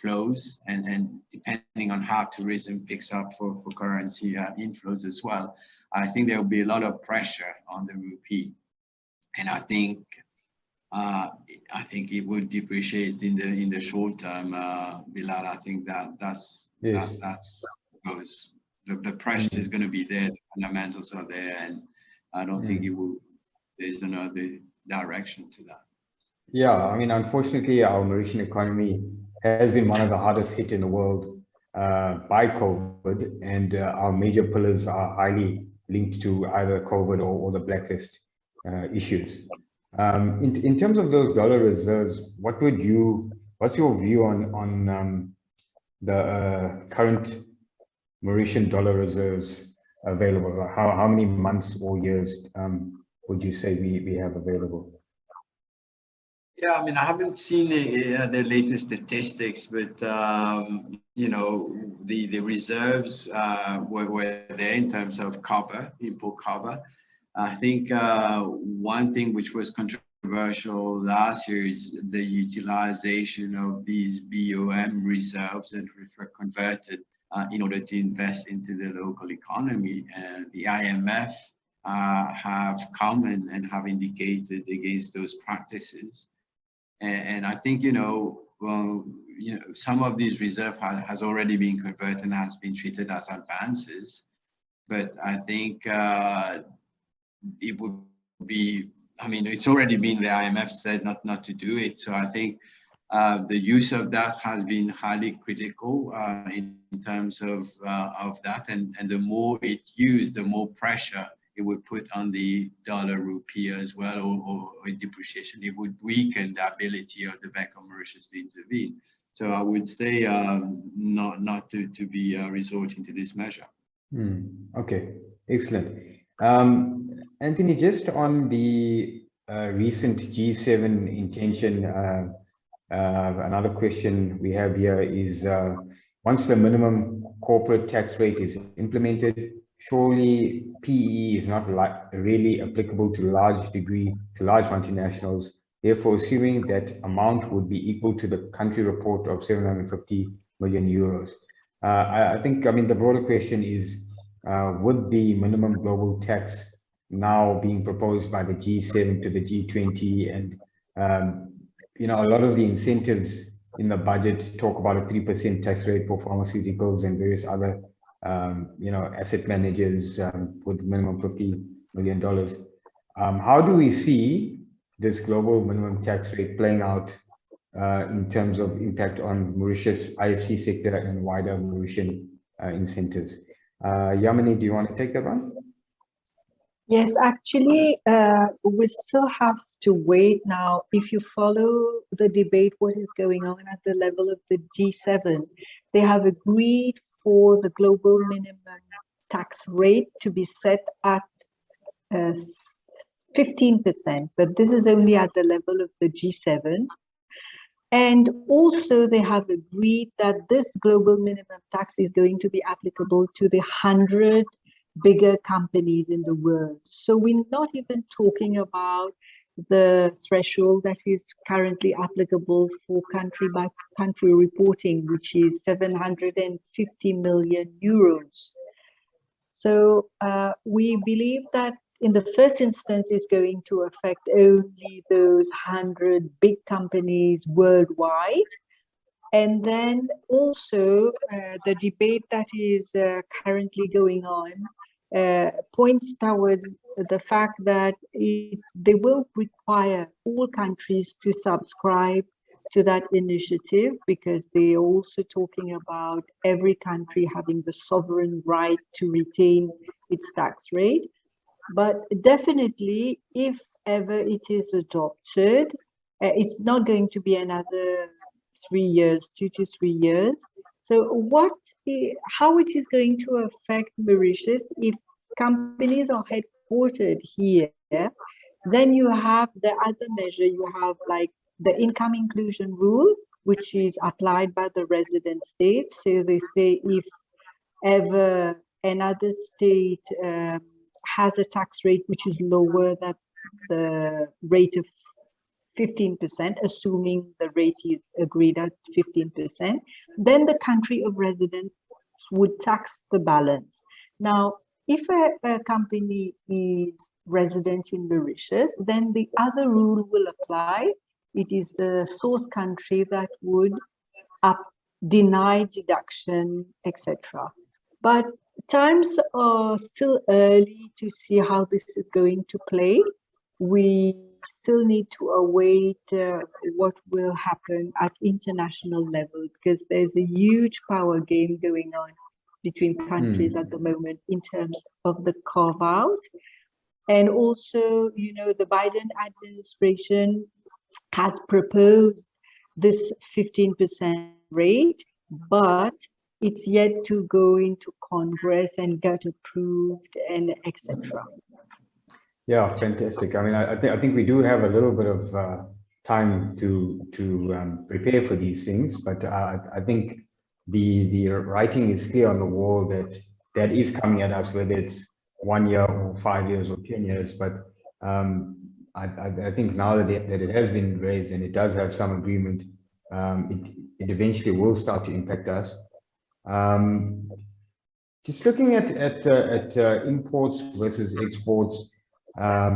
flows, and depending on how tourism picks up for currency inflows as well, I think there will be a lot of pressure on the rupee, and I think it would depreciate in the short term. Bilal, I think that's goes. The pressure is going to be there. The fundamentals are there, and I don't think it will. There's another direction to that. Yeah, I mean, unfortunately, our Mauritian economy has been one of the hardest hit in the world by COVID, and our major pillars are highly linked to either COVID or the blacklist issues. In terms of those dollar reserves, what's your view on the current Mauritian dollar reserves available? How many months or years would you say we have available? Yeah, I mean, I haven't seen the latest statistics, but you know, the reserves were there in terms of copper, import copper. I think one thing which was controversial last year is the utilization of these BOM reserves that were converted in order to invest into the local economy. And the IMF have come and have indicated against those practices. And I think, you know, some of these reserves has already been converted and has been treated as advances. But I think it would be, I mean, it's already been, the IMF said not to do it. So I think the use of that has been highly critical in terms of that. And the more it's used, the more pressure it would put on the dollar rupee as well, or depreciation. It would weaken the ability of the Bank of Mauritius to intervene. So I would say not to be resorting to this measure. Okay, excellent. Anthony, just on the recent G7 intention, another question we have here is, once the minimum corporate tax rate is implemented, surely PE is not really applicable to large multinationals. Therefore, assuming that amount would be equal to the country report of 750 million euros. I think, I mean, the broader question is, would the minimum global tax now being proposed by the G7 to the G20, and you know, a lot of the incentives in the budget talk about a 3% tax rate for pharmaceuticals and various other you know, asset managers with minimum $50 million. How do we see this global minimum tax rate playing out in terms of impact on Mauritius IFC sector and wider Mauritian incentives? Yamini, do you want to take that one? Yes, actually, we still have to wait now. If you follow the debate, what is going on at the level of the G7, they have agreed for the global minimum tax rate to be set at 15%, but this is only at the level of the G7. And also they have agreed that this global minimum tax is going to be applicable to the 100 bigger companies in the world. So we're not even talking about the threshold that is currently applicable for country by country reporting, which is 750 million euros. So we believe that in the first instance is going to affect only those 100 big companies worldwide. And then also the debate that is currently going on points towards the fact that they will require all countries to subscribe to that initiative, because they're also talking about every country having the sovereign right to retain its tax rate. But definitely, if ever it is adopted, it's not going to be another 3 years, 2 to 3 years. So how it is going to affect Mauritius, if companies are headquartered here, then you have the other measure. You have like the income inclusion rule, which is applied by the resident states. So they say if ever another state has a tax rate which is lower than the rate of 15%, assuming the rate is agreed at 15%, then the country of residence would tax the balance. Now, if a company is resident in Mauritius, then the other rule will apply. It is the source country that would deny deduction, etc. But times are still early to see how this is going to play. We still need to await what will happen at international level, because there's a huge power game going on between countries at the moment in terms of the carve out. And also, you know, the Biden administration has proposed this 15% rate, but it's yet to go into Congress and get approved and etc. Yeah, fantastic. I mean, I think we do have a little bit of time to prepare for these things, but I think the writing is clear on the wall that is coming at us, whether it's 1 year or 5 years or 10 years. But I think now that it has been raised and it does have some agreement, it eventually will start to impact us. Just looking at imports versus exports, I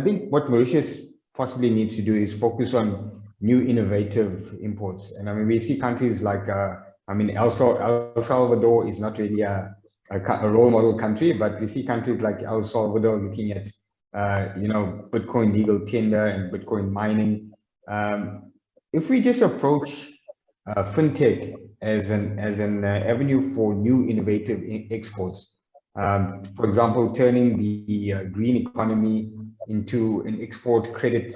think what Mauritius possibly needs to do is focus on new innovative imports. And I mean, we see countries like, I mean, El Salvador is not really a role model country, but we see countries like El Salvador looking at, you know, Bitcoin legal tender and Bitcoin mining. If we just approach fintech as an avenue for new innovative exports, for example, turning the green economy into an export credit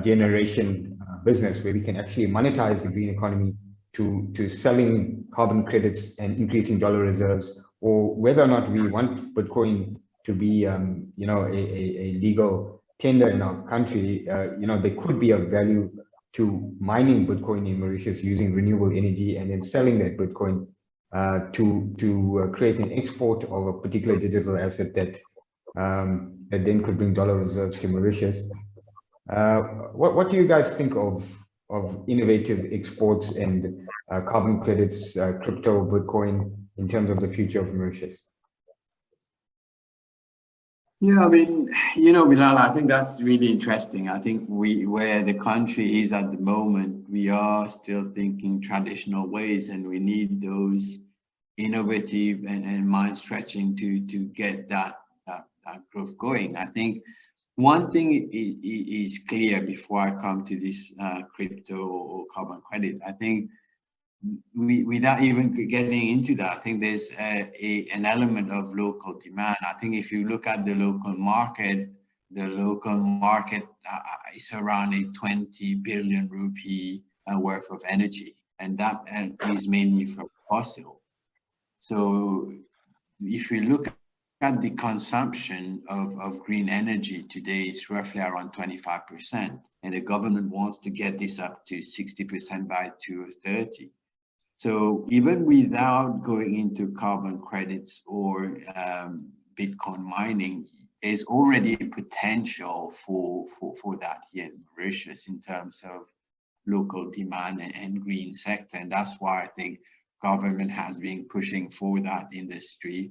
generation business where we can actually monetize the green economy to selling carbon credits and increasing dollar reserves, or whether or not we want Bitcoin to be, you know, a legal tender in our country, you know, there could be a value to mining Bitcoin in Mauritius using renewable energy and then selling that Bitcoin to create an export of a particular digital asset that then could bring dollar reserves to Mauritius. What do you guys think of innovative exports and carbon credits, crypto, Bitcoin in terms of the future of Mauritius? Yeah, I mean, you know, Bilal, I think that's really interesting. I think where the country is at the moment, we are still thinking traditional ways, and we need those innovative and mind-stretching to get that growth going. I think one thing is clear before I come to this crypto or carbon credit. I think without even getting into that, I think there's an element of local demand. I think if you look at the local market is around a 20 billion rupee worth of energy, and that is mainly from fossil. So if we look at the consumption of green energy today, it's roughly around 25%, and the government wants to get this up to 60% by 2030. So even without going into carbon credits or Bitcoin mining, there's already a potential for that here in Mauritius in terms of local demand and green sector. And that's why I think government has been pushing for that industry,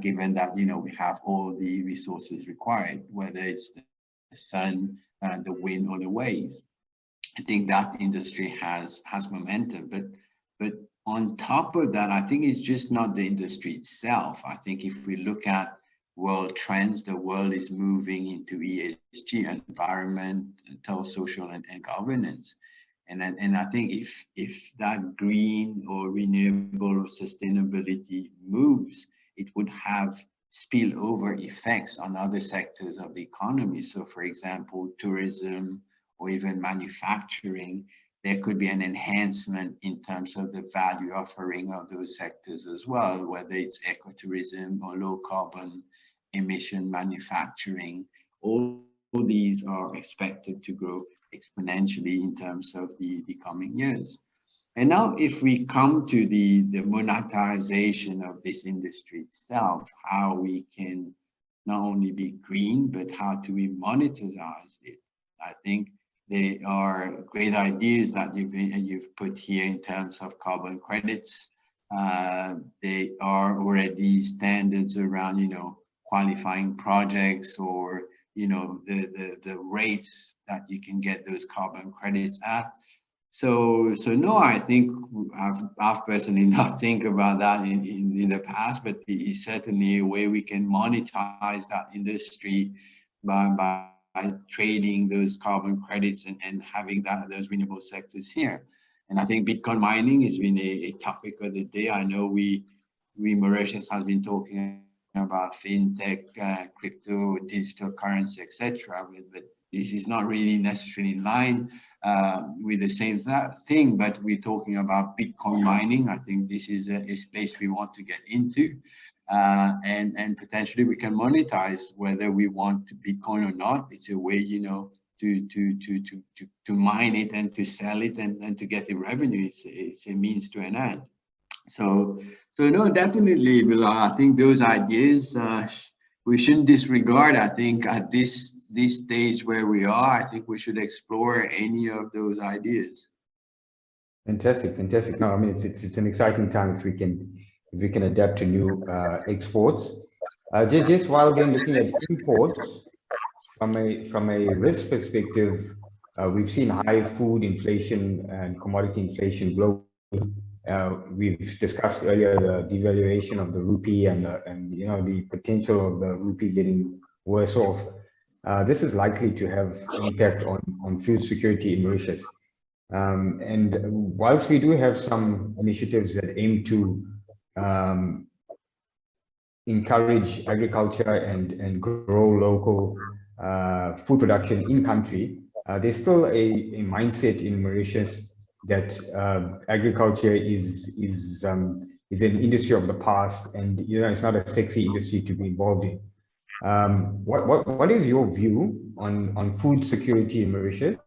given that, you know, we have all the resources required, whether it's the sun, the wind, or the waves. I think that industry has momentum, but on top of that, I think it's just not the industry itself. I think if we look at world trends, the world is moving into ESG, environmental, social, and governance. And I think if that green or renewable or sustainability moves, it would have spillover effects on other sectors of the economy. So for example, tourism or even manufacturing, there could be an enhancement in terms of the value offering of those sectors as well, whether it's ecotourism or low carbon emission manufacturing. All these are expected to grow exponentially in terms of the coming years. And now if we come to the monetization of this industry itself, how we can not only be green, but how do we monetize it? I think there are great ideas that you've put here in terms of carbon credits. There are already standards around, qualifying projects or, the rates that you can get those carbon credits at. So no, I think I've personally not think about that in the past, but it's certainly a way we can monetize that industry by trading those carbon credits and having those renewable sectors here. And I think Bitcoin mining has been a topic of the day. I know we Mauritius has been talking about fintech, crypto, digital currency, etc. But this is not really necessarily in line with the same thing, but we're talking about Bitcoin mining. I think this is a space we want to get into, and potentially we can monetize whether we want to Bitcoin or not. It's a way, to mine it and to sell it and to get the revenue. It's a means to an end. So no, definitely, Bilal, I think those ideas we shouldn't disregard. I think at this stage where we are, I think we should explore any of those ideas. Fantastic. No, I mean it's an exciting time if we can adapt to new exports. Just while again looking at imports from a risk perspective, we've seen high food inflation and commodity inflation globally. We've discussed earlier the devaluation of the rupee and the potential of the rupee getting worse off. This is likely to have impact on food security in Mauritius. And whilst we do have some initiatives that aim to encourage agriculture and grow local food production in country, there's still a mindset in Mauritius that agriculture is an industry of the past, and it's not a sexy industry to be involved in. What is your view on food security in Mauritius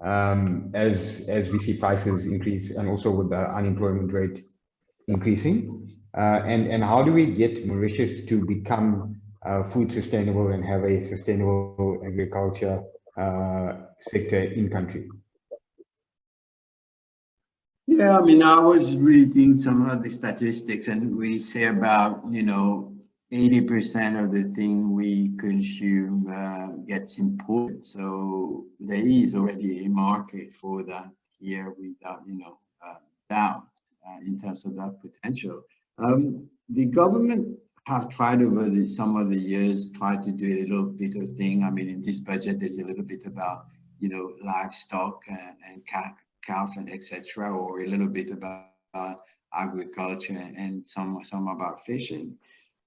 as we see prices increase and also with the unemployment rate increasing? And how do we get Mauritius to become food sustainable and have a sustainable agriculture sector in country? Yeah, I mean, I was reading some of the statistics, and we say about 80% of the thing we consume gets imported. So there is already a market for that here without doubt in terms of that potential. The government have tried over some of the years, tried to do a little bit of thing. I mean, in this budget, there's a little bit about livestock and cows and etc., or a little bit about agriculture and some about fishing,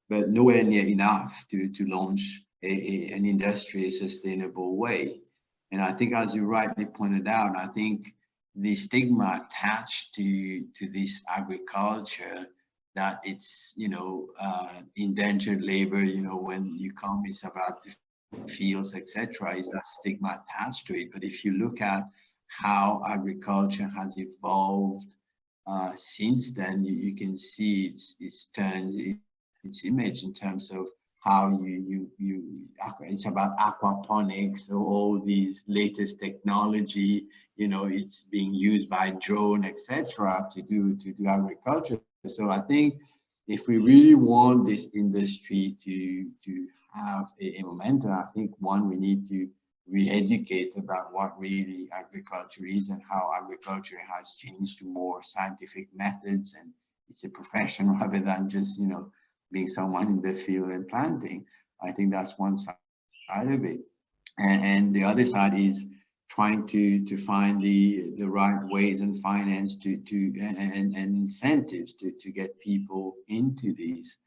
but nowhere near enough to launch an industry a sustainable way. And I think, as you rightly pointed out, I think the stigma attached to this agriculture, that it's endangered labor, when you come, it's about the fields, etc., is that stigma attached to it. But if you look at how agriculture has evolved since then, you can see it's turned its image in terms of how it's about aquaponics, so all these latest technology, it's being used by drone, etc., to do agriculture. So I think if we really want this industry to have a momentum, I think we need to re-educate about what really agriculture is and how agriculture has changed to more scientific methods, and it's a profession rather than just being someone in the field and planting. I think that's one side of it, and the other side is trying to find the right ways and finance and incentives to get people into these.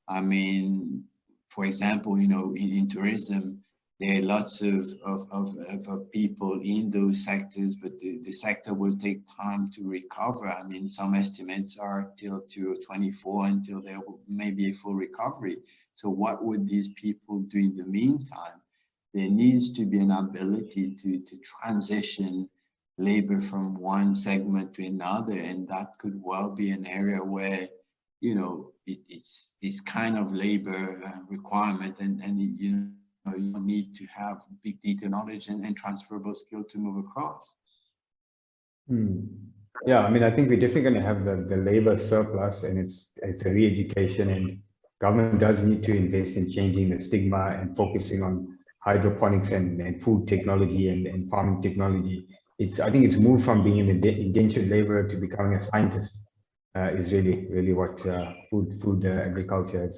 I mean, for example, in tourism, there are lots of people in those sectors, but the sector will take time to recover. I mean, some estimates are till 2024 until there may be a full recovery. So what would these people do in the meantime? There needs to be an ability to transition labor from one segment to another, and that could well be an area where, you know, it's kind of labor requirement, and you need to have big data knowledge and transferable skill to move across. Yeah, I mean, I think we're definitely going to have the labor surplus, and it's a re-education, and government does need to invest in changing the stigma and focusing on hydroponics and food technology and farming technology. I think it's moved from being an indentured laborer to becoming a scientist, is really what food agriculture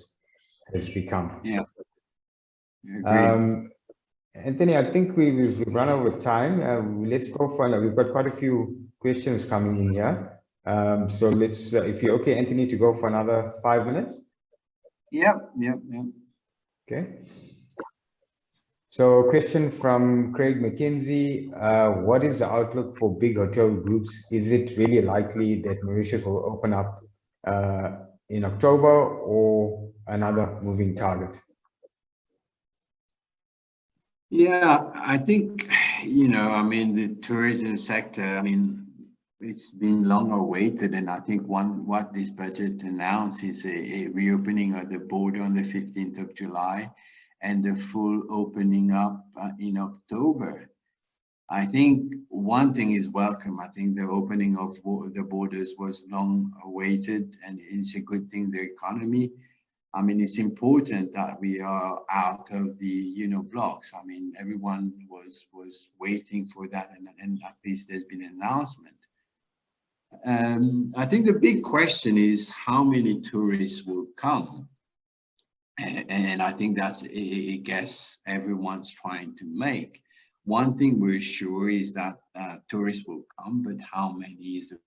has become. Yeah. Anthony, I think we've run out of time. Let's go for we've got quite a few questions coming in here. So let's, if you're okay, Anthony, to go for another 5 minutes. Yep. Okay. So, question from Craig McKenzie: what is the outlook for big hotel groups? Is it really likely that Mauritius will open up in October, or another moving target? Yeah, I think, you know, I mean, the tourism sector, I mean, it's been long awaited, and I think what this budget announced is a reopening of the border on the 15th of July and the full opening up in October. I think one thing is welcome. I think the opening of the borders was long awaited, and it's a good thing, the economy. I mean, it's important that we are out of the, you know, blocks. I mean, everyone was waiting for that, and at least there's been an announcement. I think the big question is how many tourists will come, and I think that's a guess everyone's trying to make. One thing we're sure is that tourists will come, but how many is the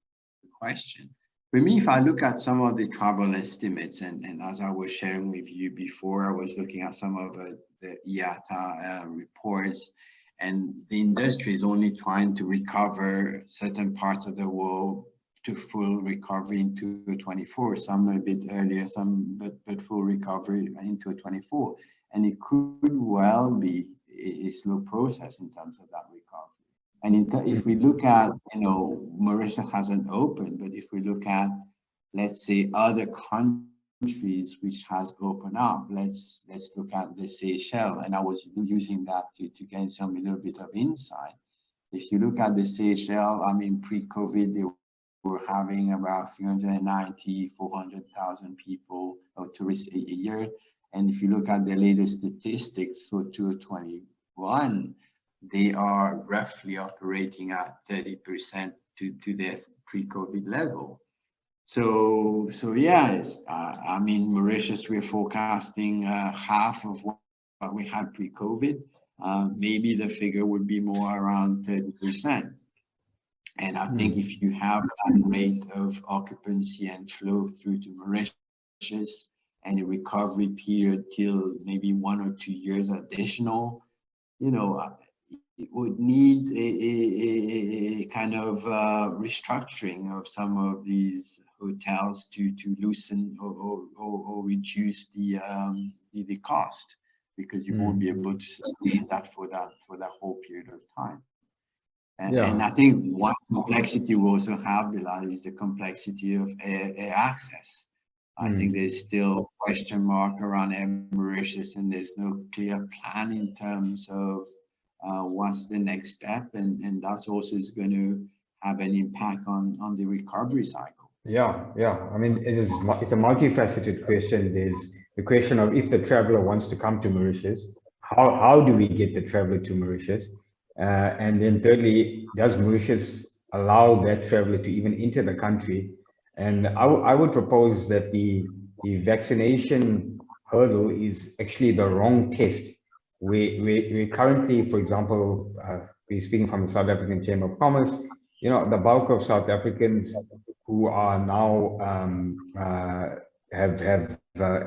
question. For me, if I look at some of the travel estimates, and as I was sharing with you before, I was looking at some of the IATA reports, and the industry is only trying to recover certain parts of the world to full recovery into 2024, some a bit earlier, some but full recovery into 2024. And it could well be a slow process in terms of that recovery. And if we look at, you know, Mauritius hasn't opened, but if we look at, let's say, other countries which has opened up, let's look at the Seychelles, and I was using that to gain a little bit of insight. If you look at the Seychelles, I mean, pre-COVID, they were having about 390, 400,000 people or tourists a year. And if you look at the latest statistics for 2021, they are roughly operating at 30% to their pre-COVID level. So yes, I mean, Mauritius, we're forecasting half of what we had pre-COVID. Maybe the figure would be more around 30%. And I think if you have that rate of occupancy and flow through to Mauritius and a recovery period till maybe 1 or 2 years additional, you know, it would need a kind of restructuring of some of these hotels to loosen or reduce the cost, because you won't be able to sustain that for that whole period of time. And I think one complexity we also have, Bilal, is the complexity of air access. I think there's still a question mark around Air Mauritius, and there's no clear plan in terms of what's the next step, and that's also is going to have an impact on the recovery cycle. Yeah. I mean, it's a multifaceted question. There's the question of if the traveler wants to come to Mauritius, how do we get the traveler to Mauritius? And then thirdly, does Mauritius allow that traveler to even enter the country? And I would propose that the vaccination hurdle is actually the wrong test. We currently, for example, we're speaking from the South African Chamber of Commerce, you know, the bulk of South Africans who are now have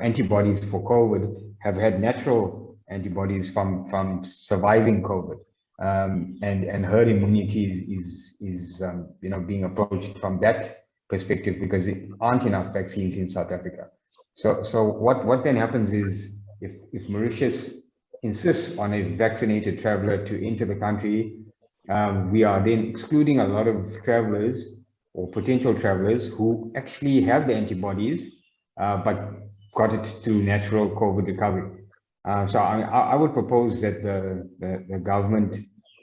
antibodies for COVID have had natural antibodies from surviving COVID. And herd immunity is being approached from that perspective because there aren't enough vaccines in South Africa. So what then happens is if Mauritius insists on a vaccinated traveler to enter the country, we are then excluding a lot of travelers or potential travelers who actually have the antibodies, but got it through natural COVID recovery. So I would propose that the government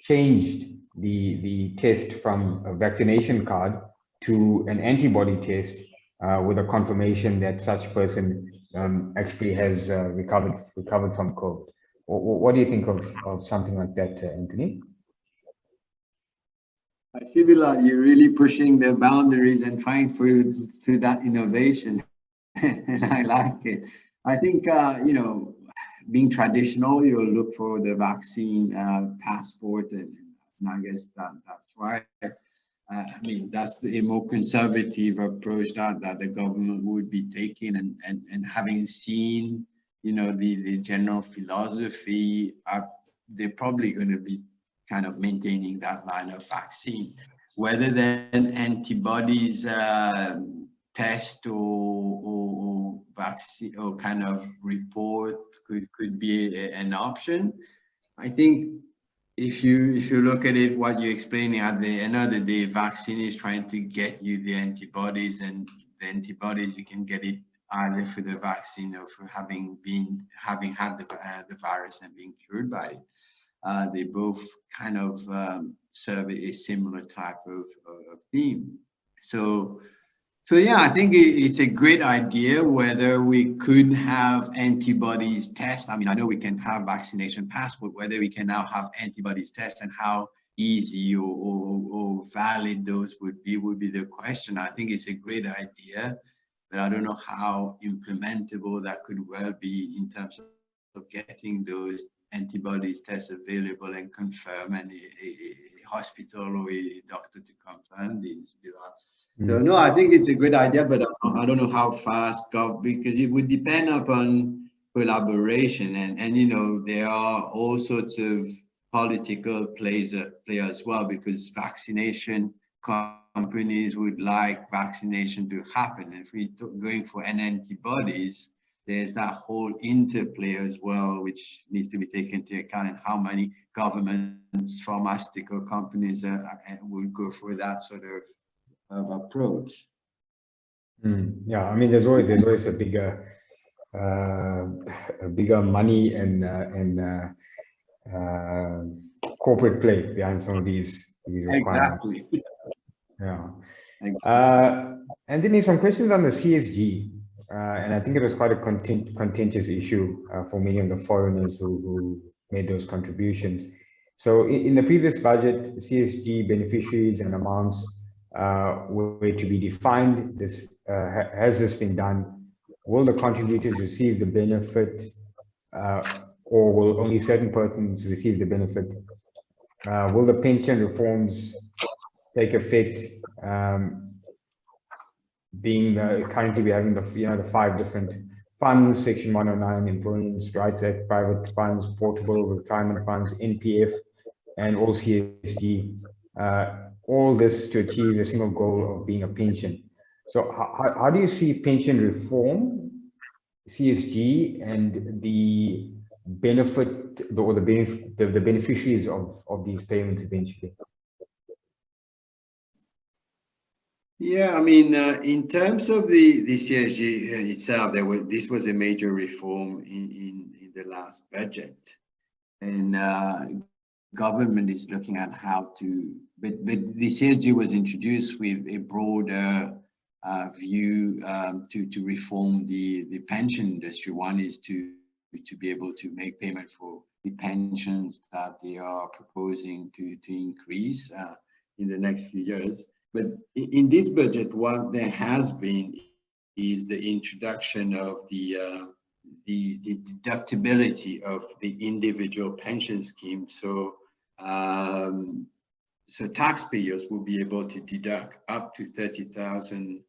changed the test from a vaccination card to an antibody test with a confirmation that such person actually has recovered from COVID. What do you think of something like that, Anthony? 𝗖𝗵𝗺, you're really pushing the boundaries and trying through that innovation, and I like it. I think being traditional, you'll look for the vaccine passport, and I guess that's right. I mean, that's a more conservative approach that the government would be taking, and having seen, the general philosophy, they're probably going to be kind of maintaining that line of vaccine. Whether then antibodies test or vaccine or kind of report could be an option. I think if you look at it, what you're explaining at the end of the day, vaccine is trying to get you the antibodies, and the antibodies you can get it either for the vaccine or for having had the virus and being cured by it. They both kind of serve a similar type of theme. So yeah, I think it's a great idea. Whether we could have antibodies test, I mean, I know we can have vaccination passport, whether we can now have antibodies test, and how easy or valid those would be the question. I think it's a great idea, but I don't know how implementable that could well be in terms of getting those antibodies tests available and confirm, and a hospital or a doctor to confirm these. So no, I think it's a good idea, but I don't know how fast because it would depend upon collaboration, and there are all sorts of political plays at play as well, because vaccination companies would like vaccination to happen. If we're going for antibodies, there's that whole interplay as well, which needs to be taken into account, and how many governments, pharmaceutical companies will go for that sort of approach. Yeah, I mean, there's always a bigger money and corporate play behind some of these requirements. Exactly. Yeah. Exactly. And then some questions on the CSG. And I think it was quite a contentious issue for many of the foreigners who made those contributions. So in the previous budget, CSG beneficiaries and amounts were to be defined. Has this been done? Will the contributors receive the benefit, or will only certain persons receive the benefit? Will the pension reforms take effect? Currently we're having the 5 different funds: Section 109, Employees' Rights Act, private funds, portable retirement funds, NPF, and all CSG. All this to achieve a single goal of being a pension. So how do you see pension reform, CSG, and the benefit or the beneficiaries of these payments eventually? Yeah, I mean, in terms of the CSG itself, this was a major reform in the last budget, and government is looking at how to. But the CSG was introduced with a broader view to reform the pension industry. One is to be able to make payment for the pensions that they are proposing to increase in the next few years. But in this budget, what there has been is the introduction of the deductibility of the individual pension scheme. So taxpayers will be able to deduct up to 30,000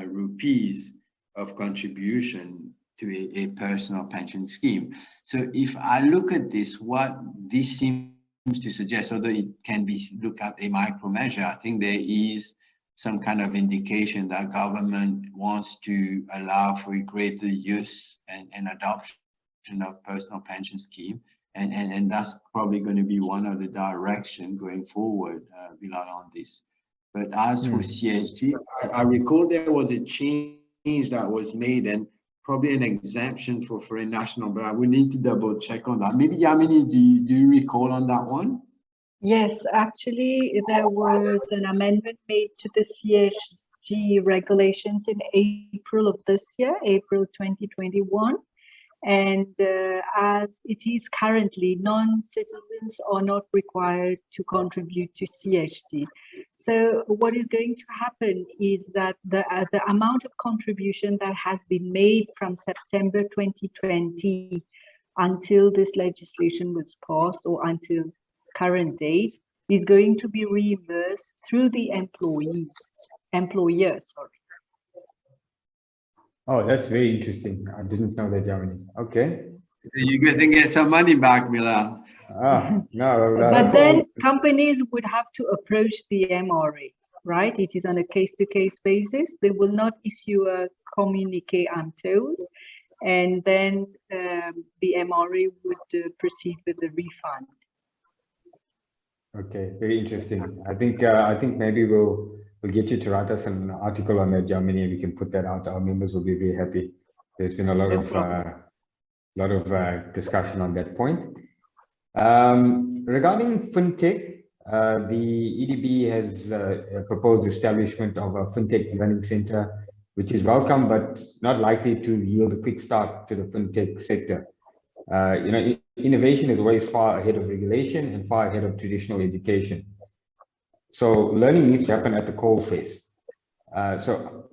rupees of contribution to a personal pension scheme. So if I look at this, what this seems to suggest, although it can be looked at a micro measure, I think there is some kind of indication that government wants to allow for a greater use and adoption of personal pension scheme. And that's probably going to be one of the direction going forward, Bilal, on this. But as for CSG, I recall there was a change that was made and probably an exemption for foreign national, but I would need to double check on that. Maybe Yamini, do you recall on that one? Yes, actually, there was an amendment made to the CSG regulations in April of this year, April 2021. And as it is currently, non-citizens are not required to contribute to CSG. So what is going to happen is that the amount of contribution that has been made from September 2020 until this legislation was passed, or until current date, is going to be reimbursed through the employer. Oh, that's very interesting. I didn't know that, Yamini. Okay. You can get some money back, Bilal. No. But then companies would have to approach the MRA, right? It is on a case-to-case basis. They will not issue a communiqué, I'm told, and then the MRA would proceed with the refund. Okay, very interesting. I think maybe we'll get you to write us an article on that, Yamini, and we can put that out. Our members will be very happy. There's been a lot of discussion on that point. Regarding fintech, the EDB has proposed establishment of a fintech learning center, which is welcome but not likely to yield a quick start to the fintech sector. Innovation is always far ahead of regulation and far ahead of traditional education. So learning needs to happen at the coal face. So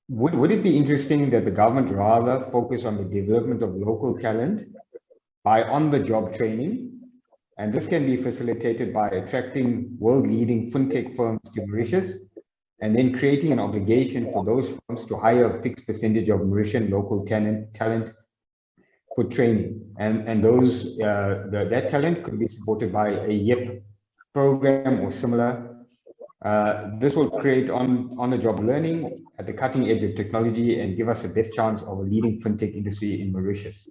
would it be interesting that the government rather focus on the development of local talent by on-the-job training? And this can be facilitated by attracting world-leading fintech firms to Mauritius, and then creating an obligation for those firms to hire a fixed percentage of Mauritian local talent for training. And that talent could be supported by a 𝗬𝗺 program or similar. This will create on-the-job learning at the cutting edge of technology and give us the best chance of a leading fintech industry in Mauritius.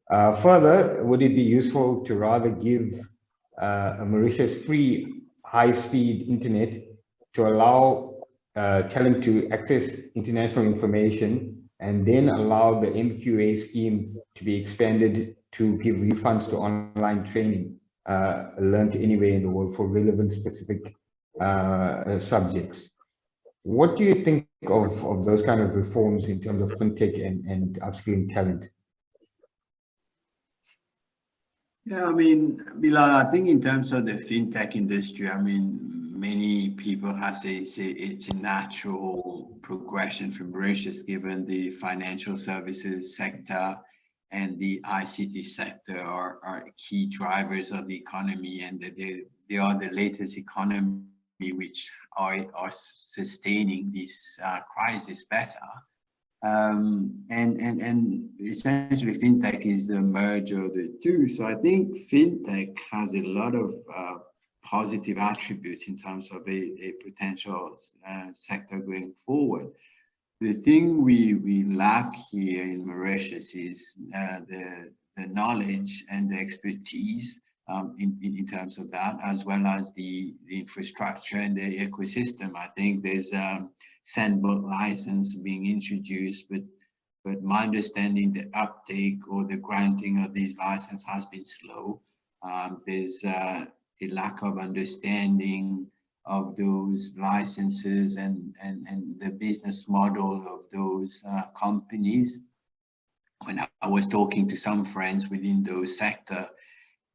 Further, would it be useful to rather give a Mauritius free high-speed internet to allow talent to access international information, and then allow the MQA scheme to be expanded to give refunds to online training learned anywhere in the world for relevant specific subjects? What do you think of those kind of reforms in terms of fintech and upskilling talent? Yeah, I mean, Bilal, I think in terms of the fintech industry, I mean, many people have said it's a natural progression from Mauritius, given the financial services sector and the ICT sector are key drivers of the economy, and that they are the latest economy which are sustaining this crisis better. And essentially fintech is the merger of the two. So I think fintech has a lot of positive attributes in terms of a potential sector going forward. The thing we lack here in Mauritius is the knowledge and the expertise in terms of that, as well as the infrastructure and the ecosystem. I think there's sandbox license being introduced, but my understanding, the uptake or the granting of these licenses has been slow. There's a lack of understanding of those licenses and the business model of those companies. When I was talking to some friends within those sector,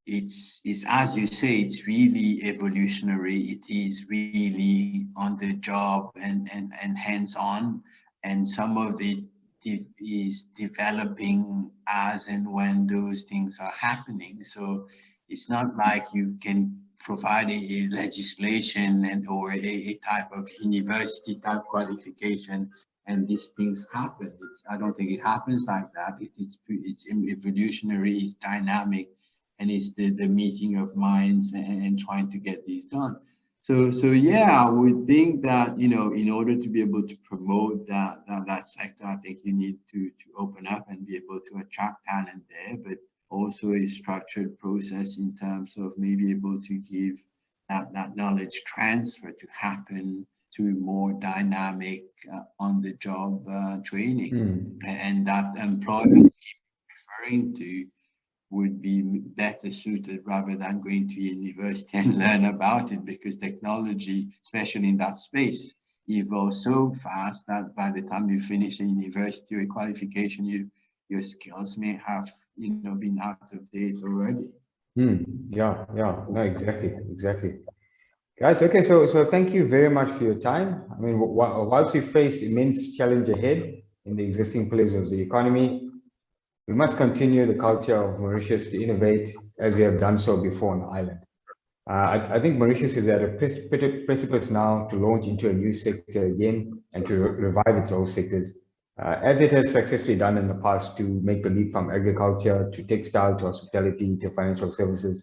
it's as you say, it's really evolutionary. It is really on the job and hands-on, and some of it is developing as and when those things are happening. So it's not like you can provide a legislation or a type of university type qualification and these things happen. I don't think it happens like that. It's evolutionary, it's dynamic, and it's the meeting of minds and trying to get these done. So yeah, I would think that, you know, in order to be able to promote that sector, I think you need to open up and be able to attract talent there, but also a structured process in terms of maybe able to give that knowledge transfer to happen through more dynamic on-the-job training. And that employment referring to would be better suited rather than going to university and learn about it, because technology, especially in that space, evolves so fast that by the time you finish a university or a qualification, your skills may have, you know, been out of date already. Yeah, no, exactly. Guys, okay, so thank you very much for your time. I mean, whilst we face immense challenge ahead in the existing pillars of the economy, we must continue the culture of Mauritius to innovate as we have done so before on the island. I think Mauritius is at a precipice now to launch into a new sector again and to revive its old sectors, as it has successfully done in the past, to make the leap from agriculture to textile to hospitality to financial services.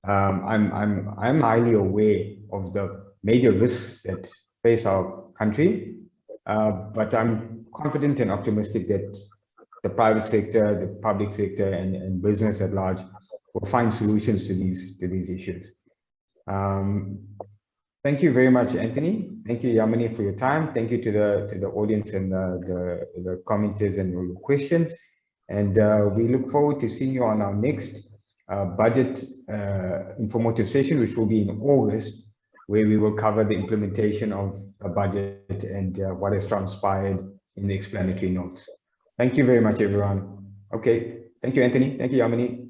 I'm highly aware of the major risks that face our country, but I'm confident and optimistic that the private sector, the public sector, and business at large will find solutions to these issues. Thank you very much, Anthony. Thank you, 𝗖𝗵𝗺, for your time. Thank you to the audience and the commenters and your questions. And we look forward to seeing you on our next budget informative session, which will be in August, where we will cover the implementation of a budget and what has transpired in the explanatory notes. Thank you very much, everyone. Okay. Thank you, Anthony. Thank you, 𝗖𝗵𝗺.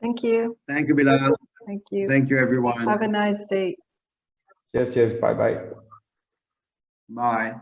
Thank you. Thank you, Bilal. Thank you. Thank you, everyone. Have a nice day. Cheers. Bye. Bye.